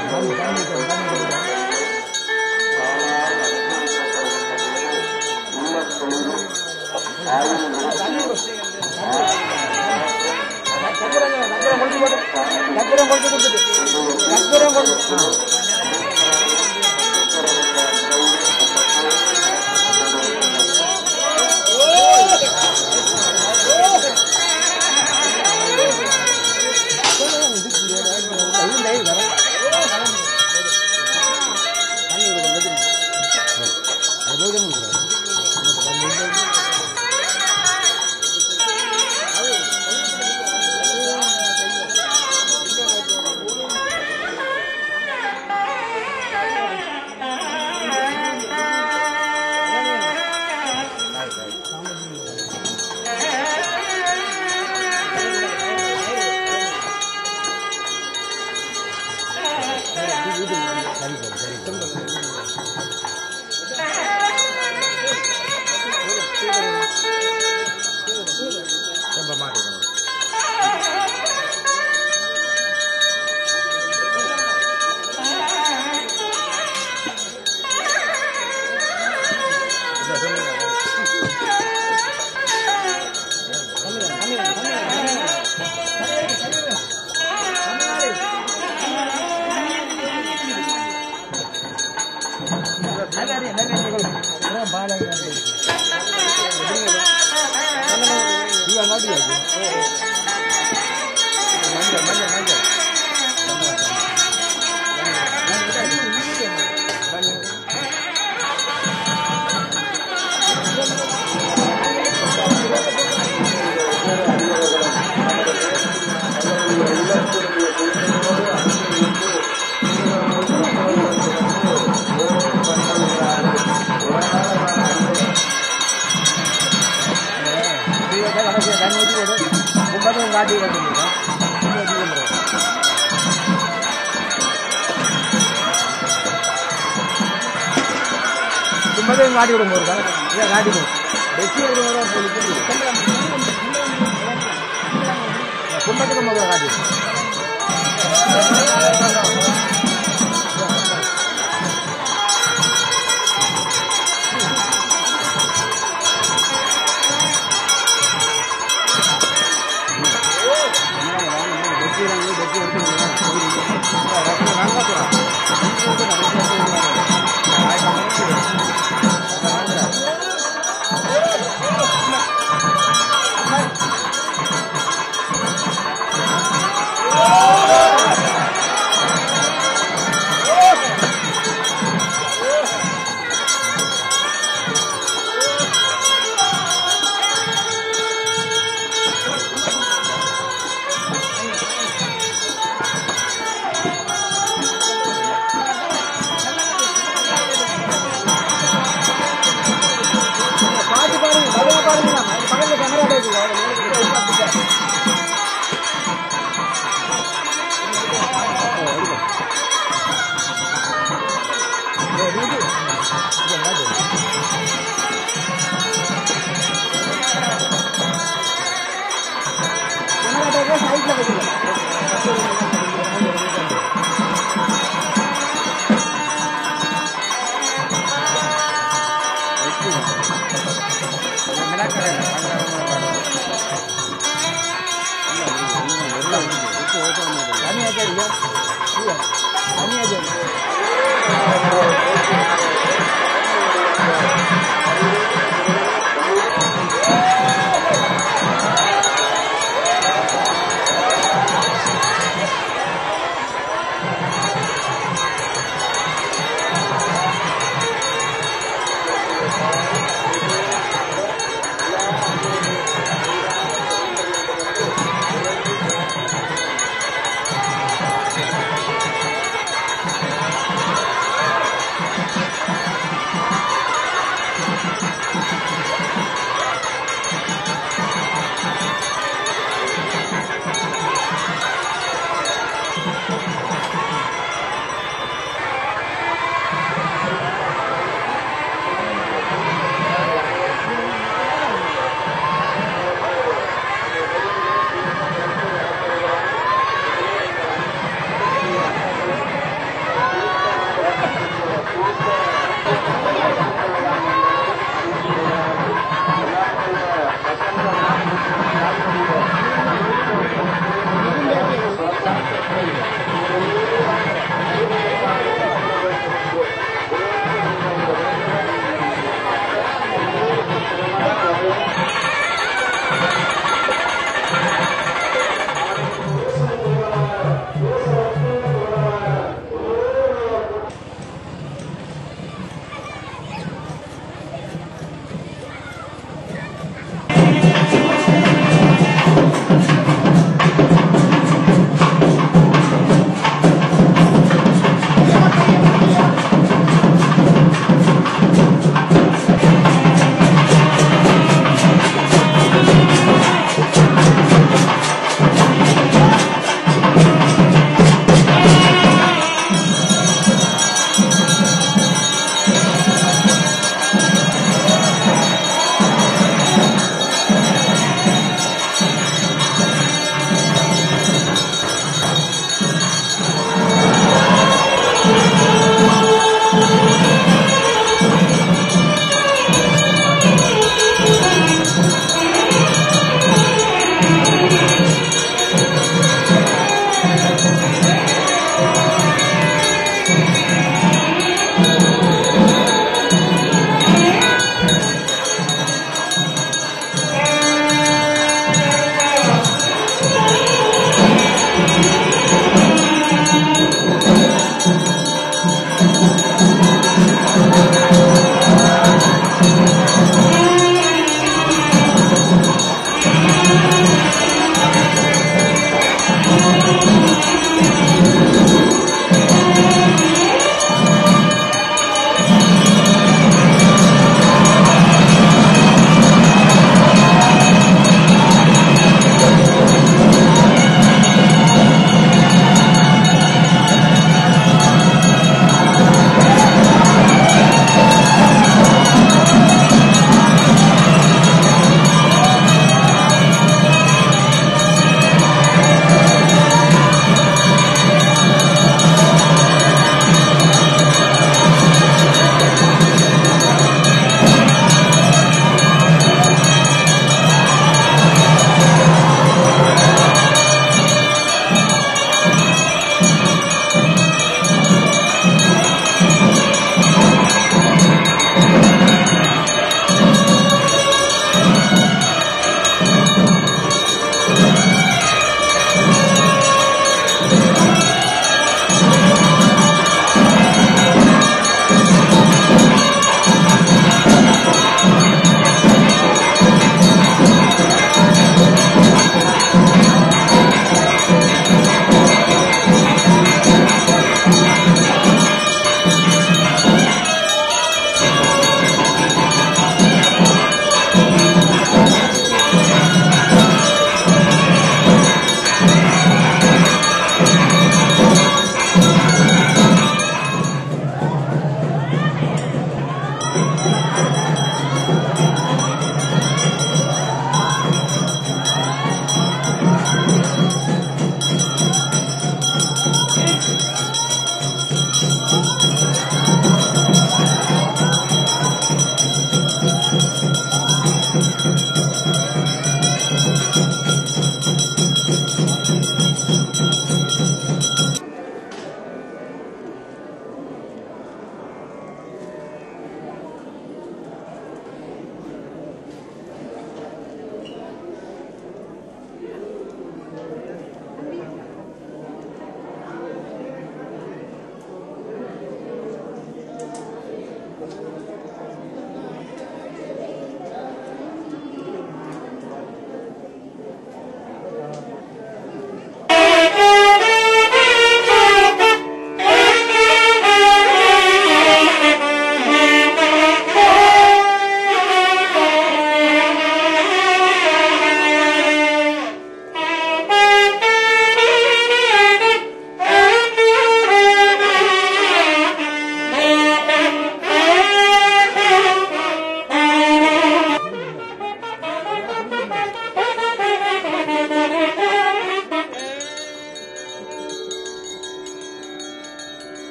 गाड़ी गाड़ी गाड़ी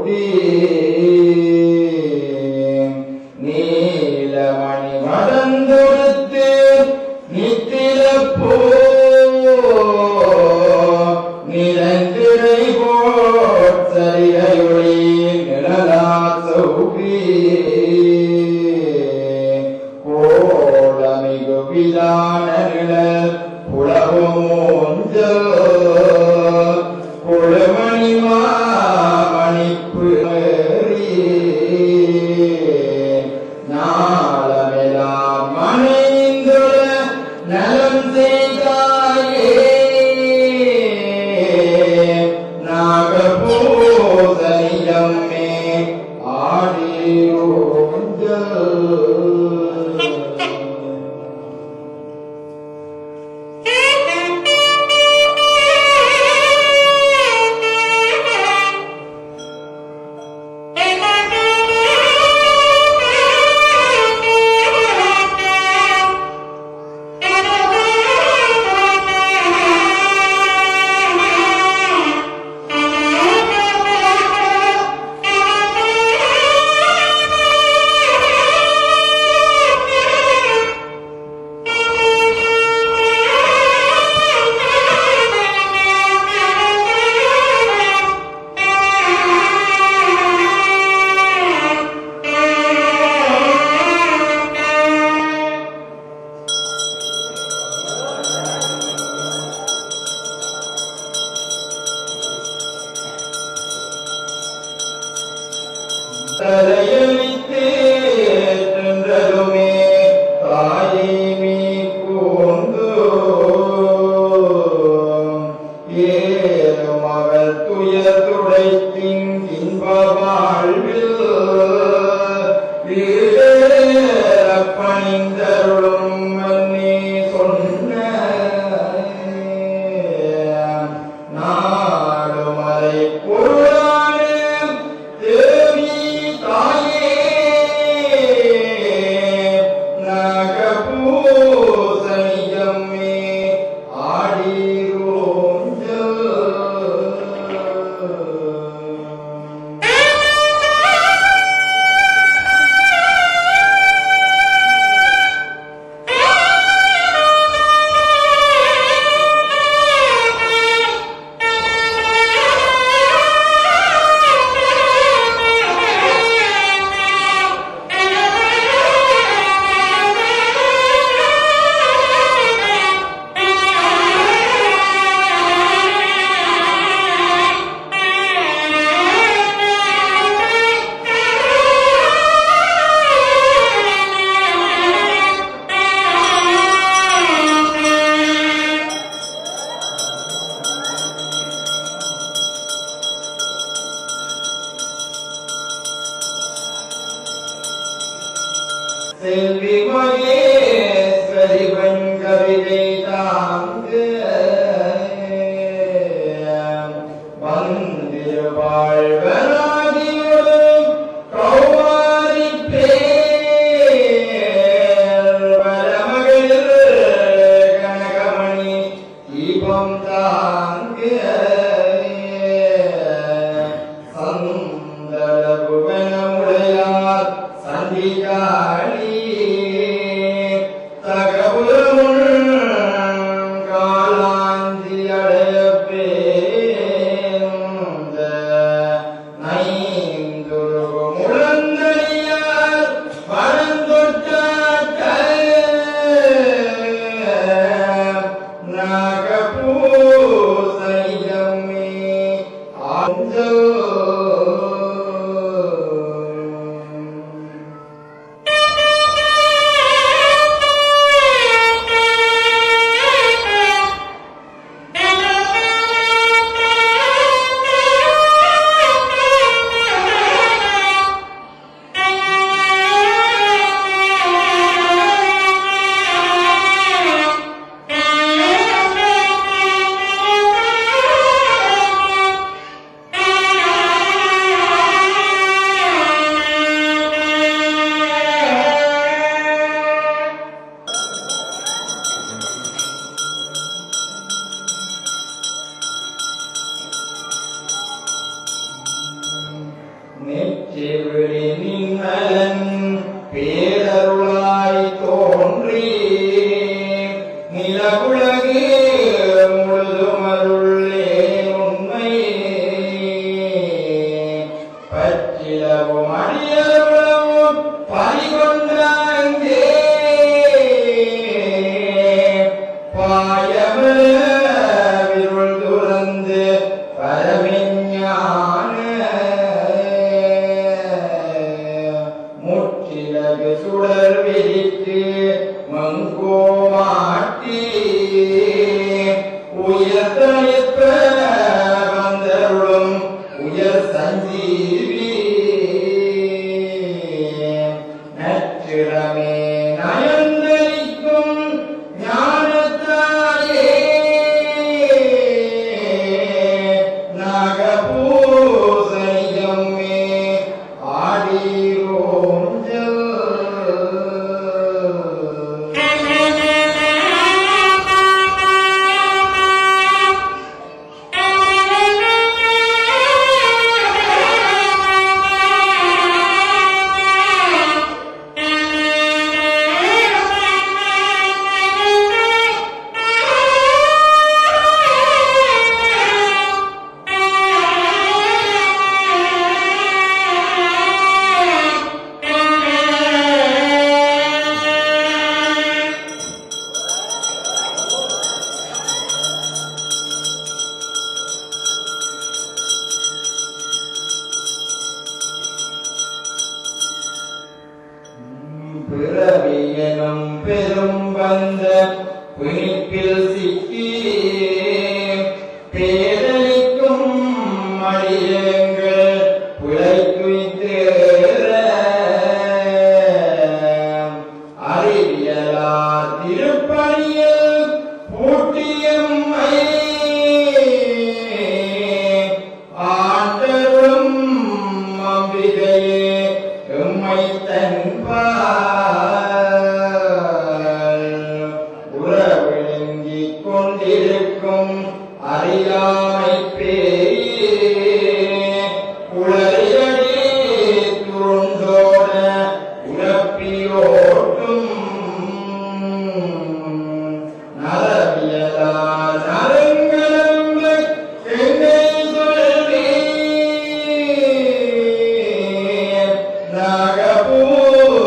சூட்டி நீலமணி வடந்தொடுத்து நித்திலப்போ நிலந்திரை போற்றறிகையொளி நிழலா சௌபி கோளமிகு விதான நிழல் புலவோஞ்சல் கொழுமணி மாமணிப்பு நாளமெல்லாம் மனைந்துள்ள நலம் செய்தாயே நாகபூசனியம்மே ஆடியோஞ்சல் தலையளித்து சென்றதுமே தாயை மீ கூர்ந்து ஏறும் அவள் துயர் துடைத்தின் இன்ப வாழ்வில் பணிந்தருளும் நீ சொன்ன நாடுமலை பொருளான தேவி தாயே நாகபூசனியம்மே ஆடிரோஞ்சல் செல்வி மகேஸ்வரி கவிதை தாங்கு வந்திரு வாழ்வராகியோடு கௌமாரி பேர் வரமகளிர் கனகமணி தீபம் தாங்கு சந்தர புவனமுடையார் சண்டிகாளி தகவுமுள் செவிழி நின்மலன் பேரருளாய் தோன்றி நிலகுலகு முழுதுமருளே உண்மை பச்சிலவும் அடியருளவும் பறிகொண்டாங்கே பாயவ விருள் துறந்து பரவிஞ்ஞான முற்றிலகு சுடர் விரித்து மங்கோமாட்டி உயர்த்தளிப்ப வந்தருளும் உயர் சஞ்சீவி நற்றிடமே நயந்தரிக்கும் ஞானத்தாயே நாகபூசையம்மே ஆடிரோஞ்சல் பிறவியனும் பெரும் வந்த பிணிப்பில் சிக்கி பேரளிக்கும் அடியங்கள் புழைத்துய்தேற அறிவியலா திருப்பணியில் பூட்டியம்மை ஆண்டரும் அம்பிகையே எம்மை உறவிழுங்கிக் கொண்டிருக்கும் அறியாமை பேயே உளறியடி துருண்டோட உழப்பியோட்டும் நரவியலா நரங்கலம்பு எங்கை சொல்லி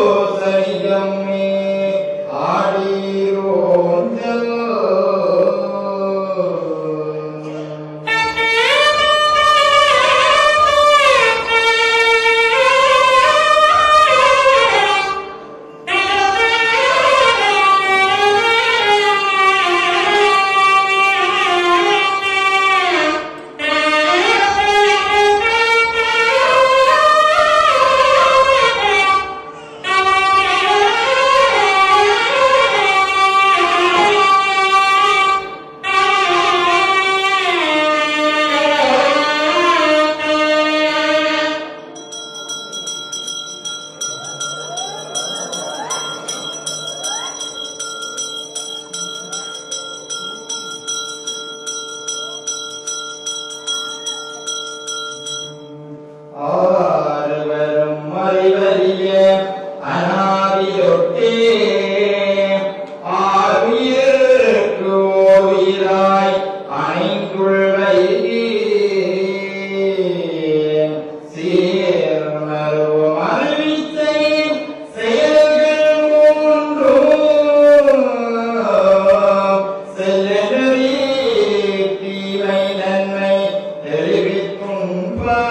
நாகபூசையம்மே ஆடிரோஞ்சல் ஆறுவரும் அறிவறிய அநாதியொட்டே ஆறுயிருக்கு ஓவிராய் அணைந்துள் வைகி சீர்மருவம் அறிவித்தை செயல்கள் மூன்றும் செல்லறி தீமை நன்மை தெரிவிக்கும் பால்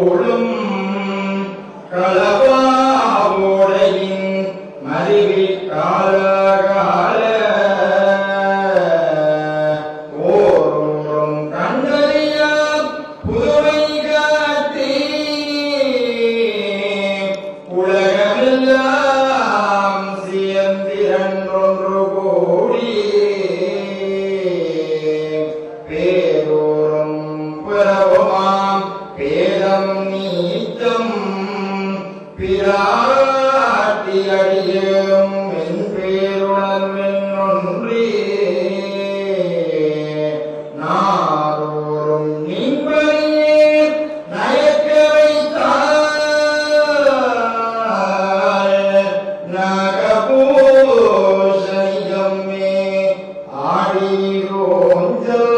சூழும் களவாவோடையின் மருவி காலகால ஓரோரும் கண்டறியா புதுமை காட்டி உலகமெல்லாம் சேர்ந்திரண்டொன்று கூடி பேரோரும் பிறவுமாம் பேதம் நீத்தம் பிராட்டி அடியும் என் பேருணர்வென் ஒன்றே நாரோரும் நீம்பரியே நயக்க வைத்தார் நாகபூஷணியம் மே ஆடிரோஞ்சல்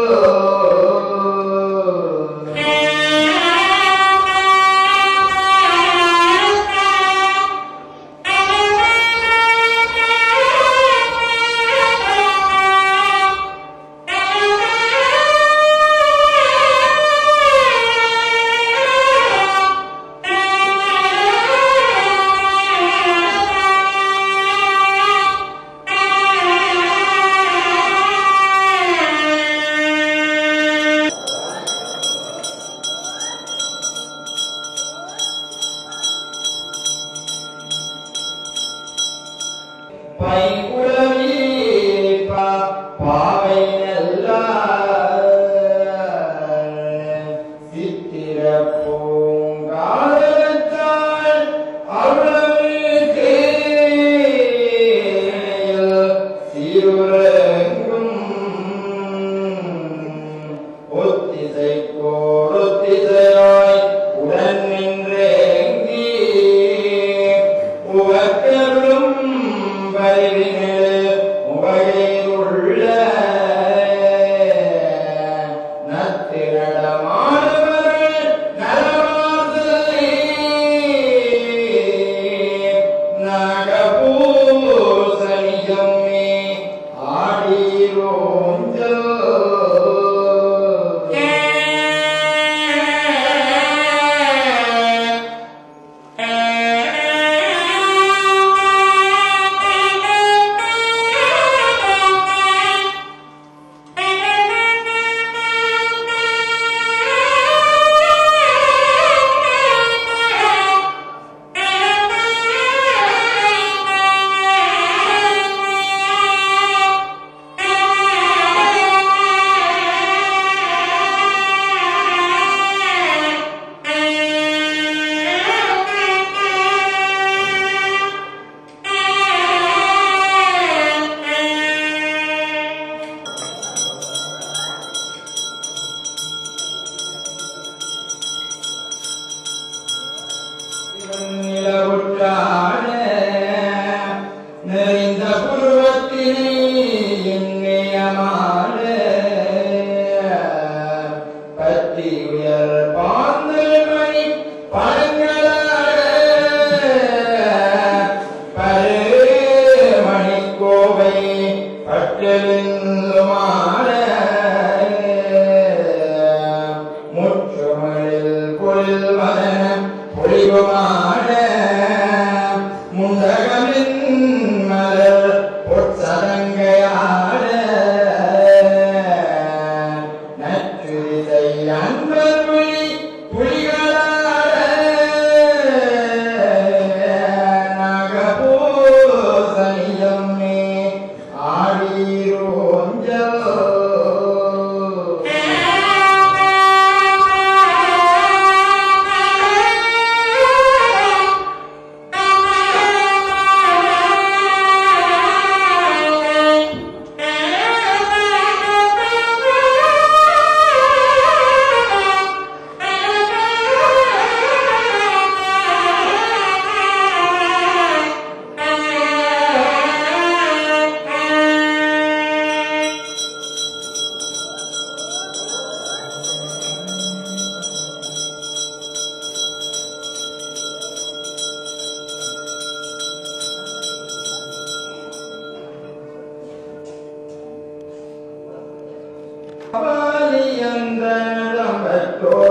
பைங்குழவி பாவை நல்ல சித்திர பூங்காதலத்தாள் அவ்வளவுக்கு சீருலகும் ஒத்திசையாய் உடன் நின்றேங்கி உவக்கரும் உலகிலுள்ள நத்திரடமானவர் நலவாசலே நாகபூசணியம் மே ஆடிரோஞ்சல் நிலவுற்றாட நிறைந்த புருவத்தினை எண்ணியமாட பத்தி உயர் பாந்தல் மணி பழங்களாட பருமணி கோவை பட்டெழுந்துமாட முற்றுமழில் பொழில் மதனம் பொழிவுமான முண்டகமின் மலர் பொற்சதங்கையாட நற்றுதிசை அன்பர் மொழி புலிகளாட நாகபூசணியம் மே ஆடிரோஞ்சல்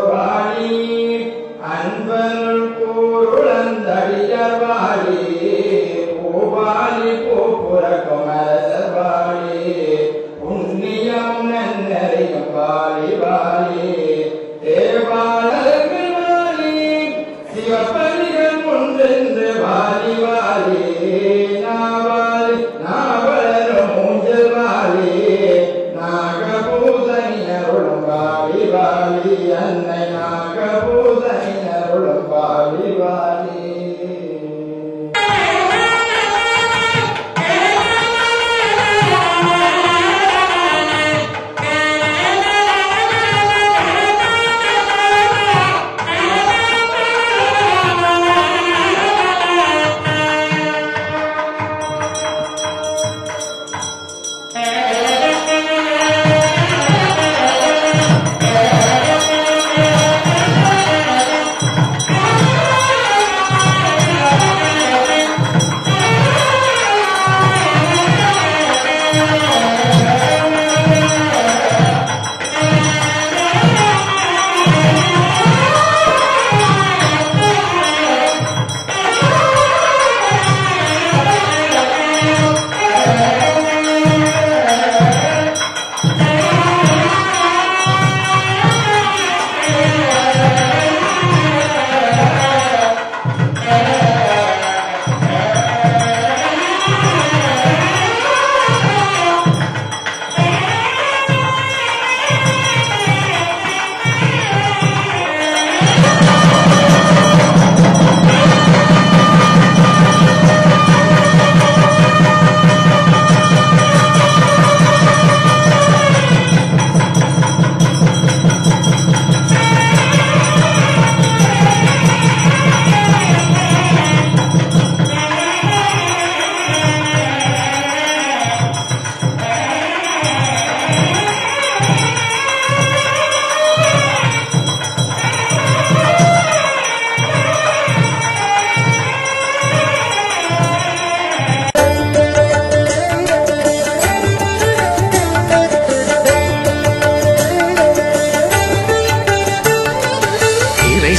வாலி வாலி பூப்புறக்கும் அரசர் வாலி புண்ணியம் நன்னறியும் வாலி வாலி தேவாலர்கள் வாலி சிவப்பதிகள் முன்றென்று வாலி வாலி நாவாலி நாவலரும் மூஞ்சல் வாலி நாகபூசணியருளும் வாலி வாலி அன்னை நாகபூசணியருளும் வாலி வாலி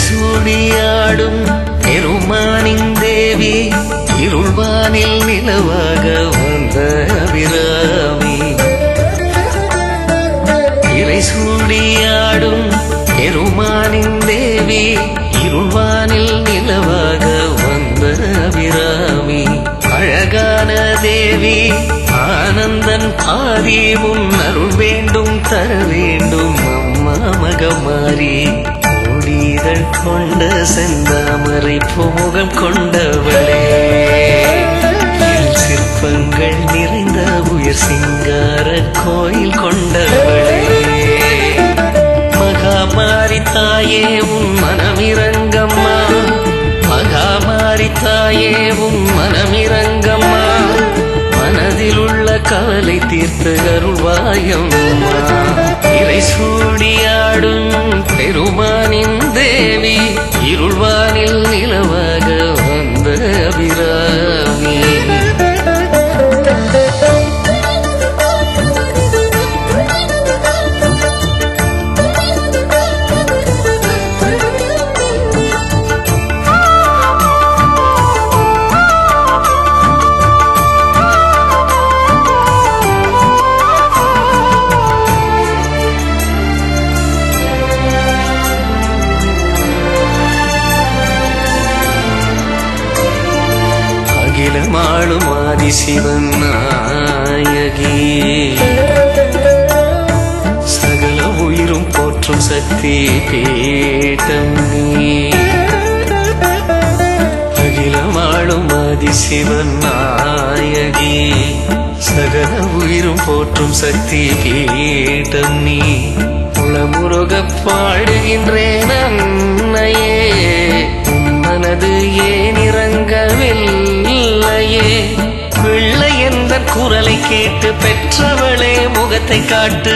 சூடியாடும் பெருமானின் தேவி இருள்வானில் நிலவாக வந்த அபிராமி இறை சூடியாடும் பெருமானின் தேவி இருள்வானில் நிலவாக வந்த அபிராமி அழகான தேவி ஆனந்தன் பாதி முன் அருள் வேண்டும் தர வேண்டும் அம்மா மகமாரி இதழ் கொண்ட செந்தாமரை பூமுகம் கொண்டவளே சிற்பங்கள் நிறைந்த உயர் சிங்கார கோயில் கொண்டவளே மகாமாரி தாயே உன் மனமிரங்கம்மா மகாமாரி தாயே உன் மனமிரங்கம்மா மனதில் உள்ள கவலை தீர்த்து அருள்வாயம்மா இறை சூடியாடும் பெருமானின் தேவி இருள்வானில் நிலவாக வந்த அபிராமி அகிலமாளும் ஆதிசிவன் நாயகி சகல உயிரும் போற்றும் சக்தி பீடம் நீ அகிலமாளும் ஆதிசிவன் நாயகி சகல உயிரும் போற்றும் சக்தி பீடம் நீ உளமுருக பாடுகின்றேன் அன்னையே மனது ஏன் இறங்கவில்லையே பிள்ளை என்ற குரலை கேட்டு பெற்றவளே முகத்தை காட்டு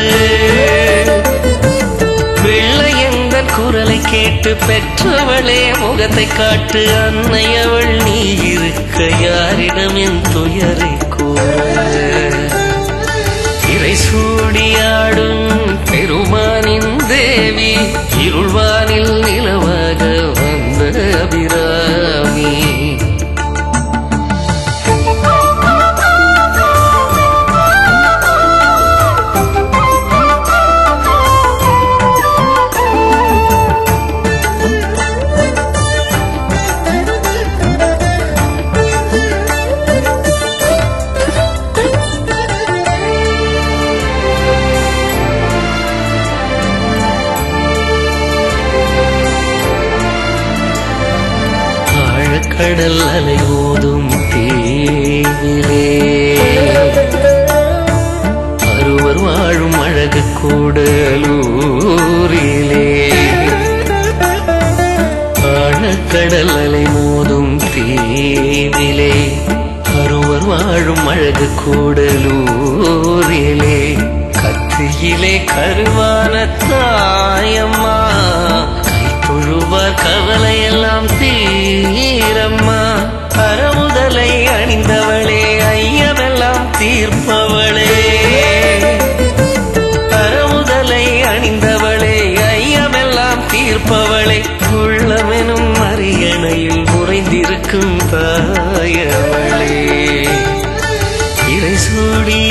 பிள்ளை என்ற குரலை கேட்டு பெற்றவளே முகத்தை காட்டு அன்னை அவள் நீ இருக்க யாரிடம் என் துயரை கூற இறை சூடியாடும் பெருமானின் தேவி இருள்வானில் நிலவாக வந்த அபிராமி ஆழக்கடல் அலை மோதும் தீவிலே அருவர் வாழும் அழகு கூடலூரிலே ஆழக்கடல் அலை மோதும் தீவிலே அருவர் வாழும் அழகு கூடலூரிலே கத்தியிலே கருவான தாயம்மா கை தொழுவார் கவலையெல்லாம் தீரம்மா அறமுதலை அணிந்தவளே ஐயமெல்லாம் தீர்ப்பவளே அறமுதலை அணிந்தவளே ஐயமெல்லாம் தீர்ப்பவளே உள்ளமெனும் அரியணையில் உறைந்திருக்கும் தாயவளே இறை சூடி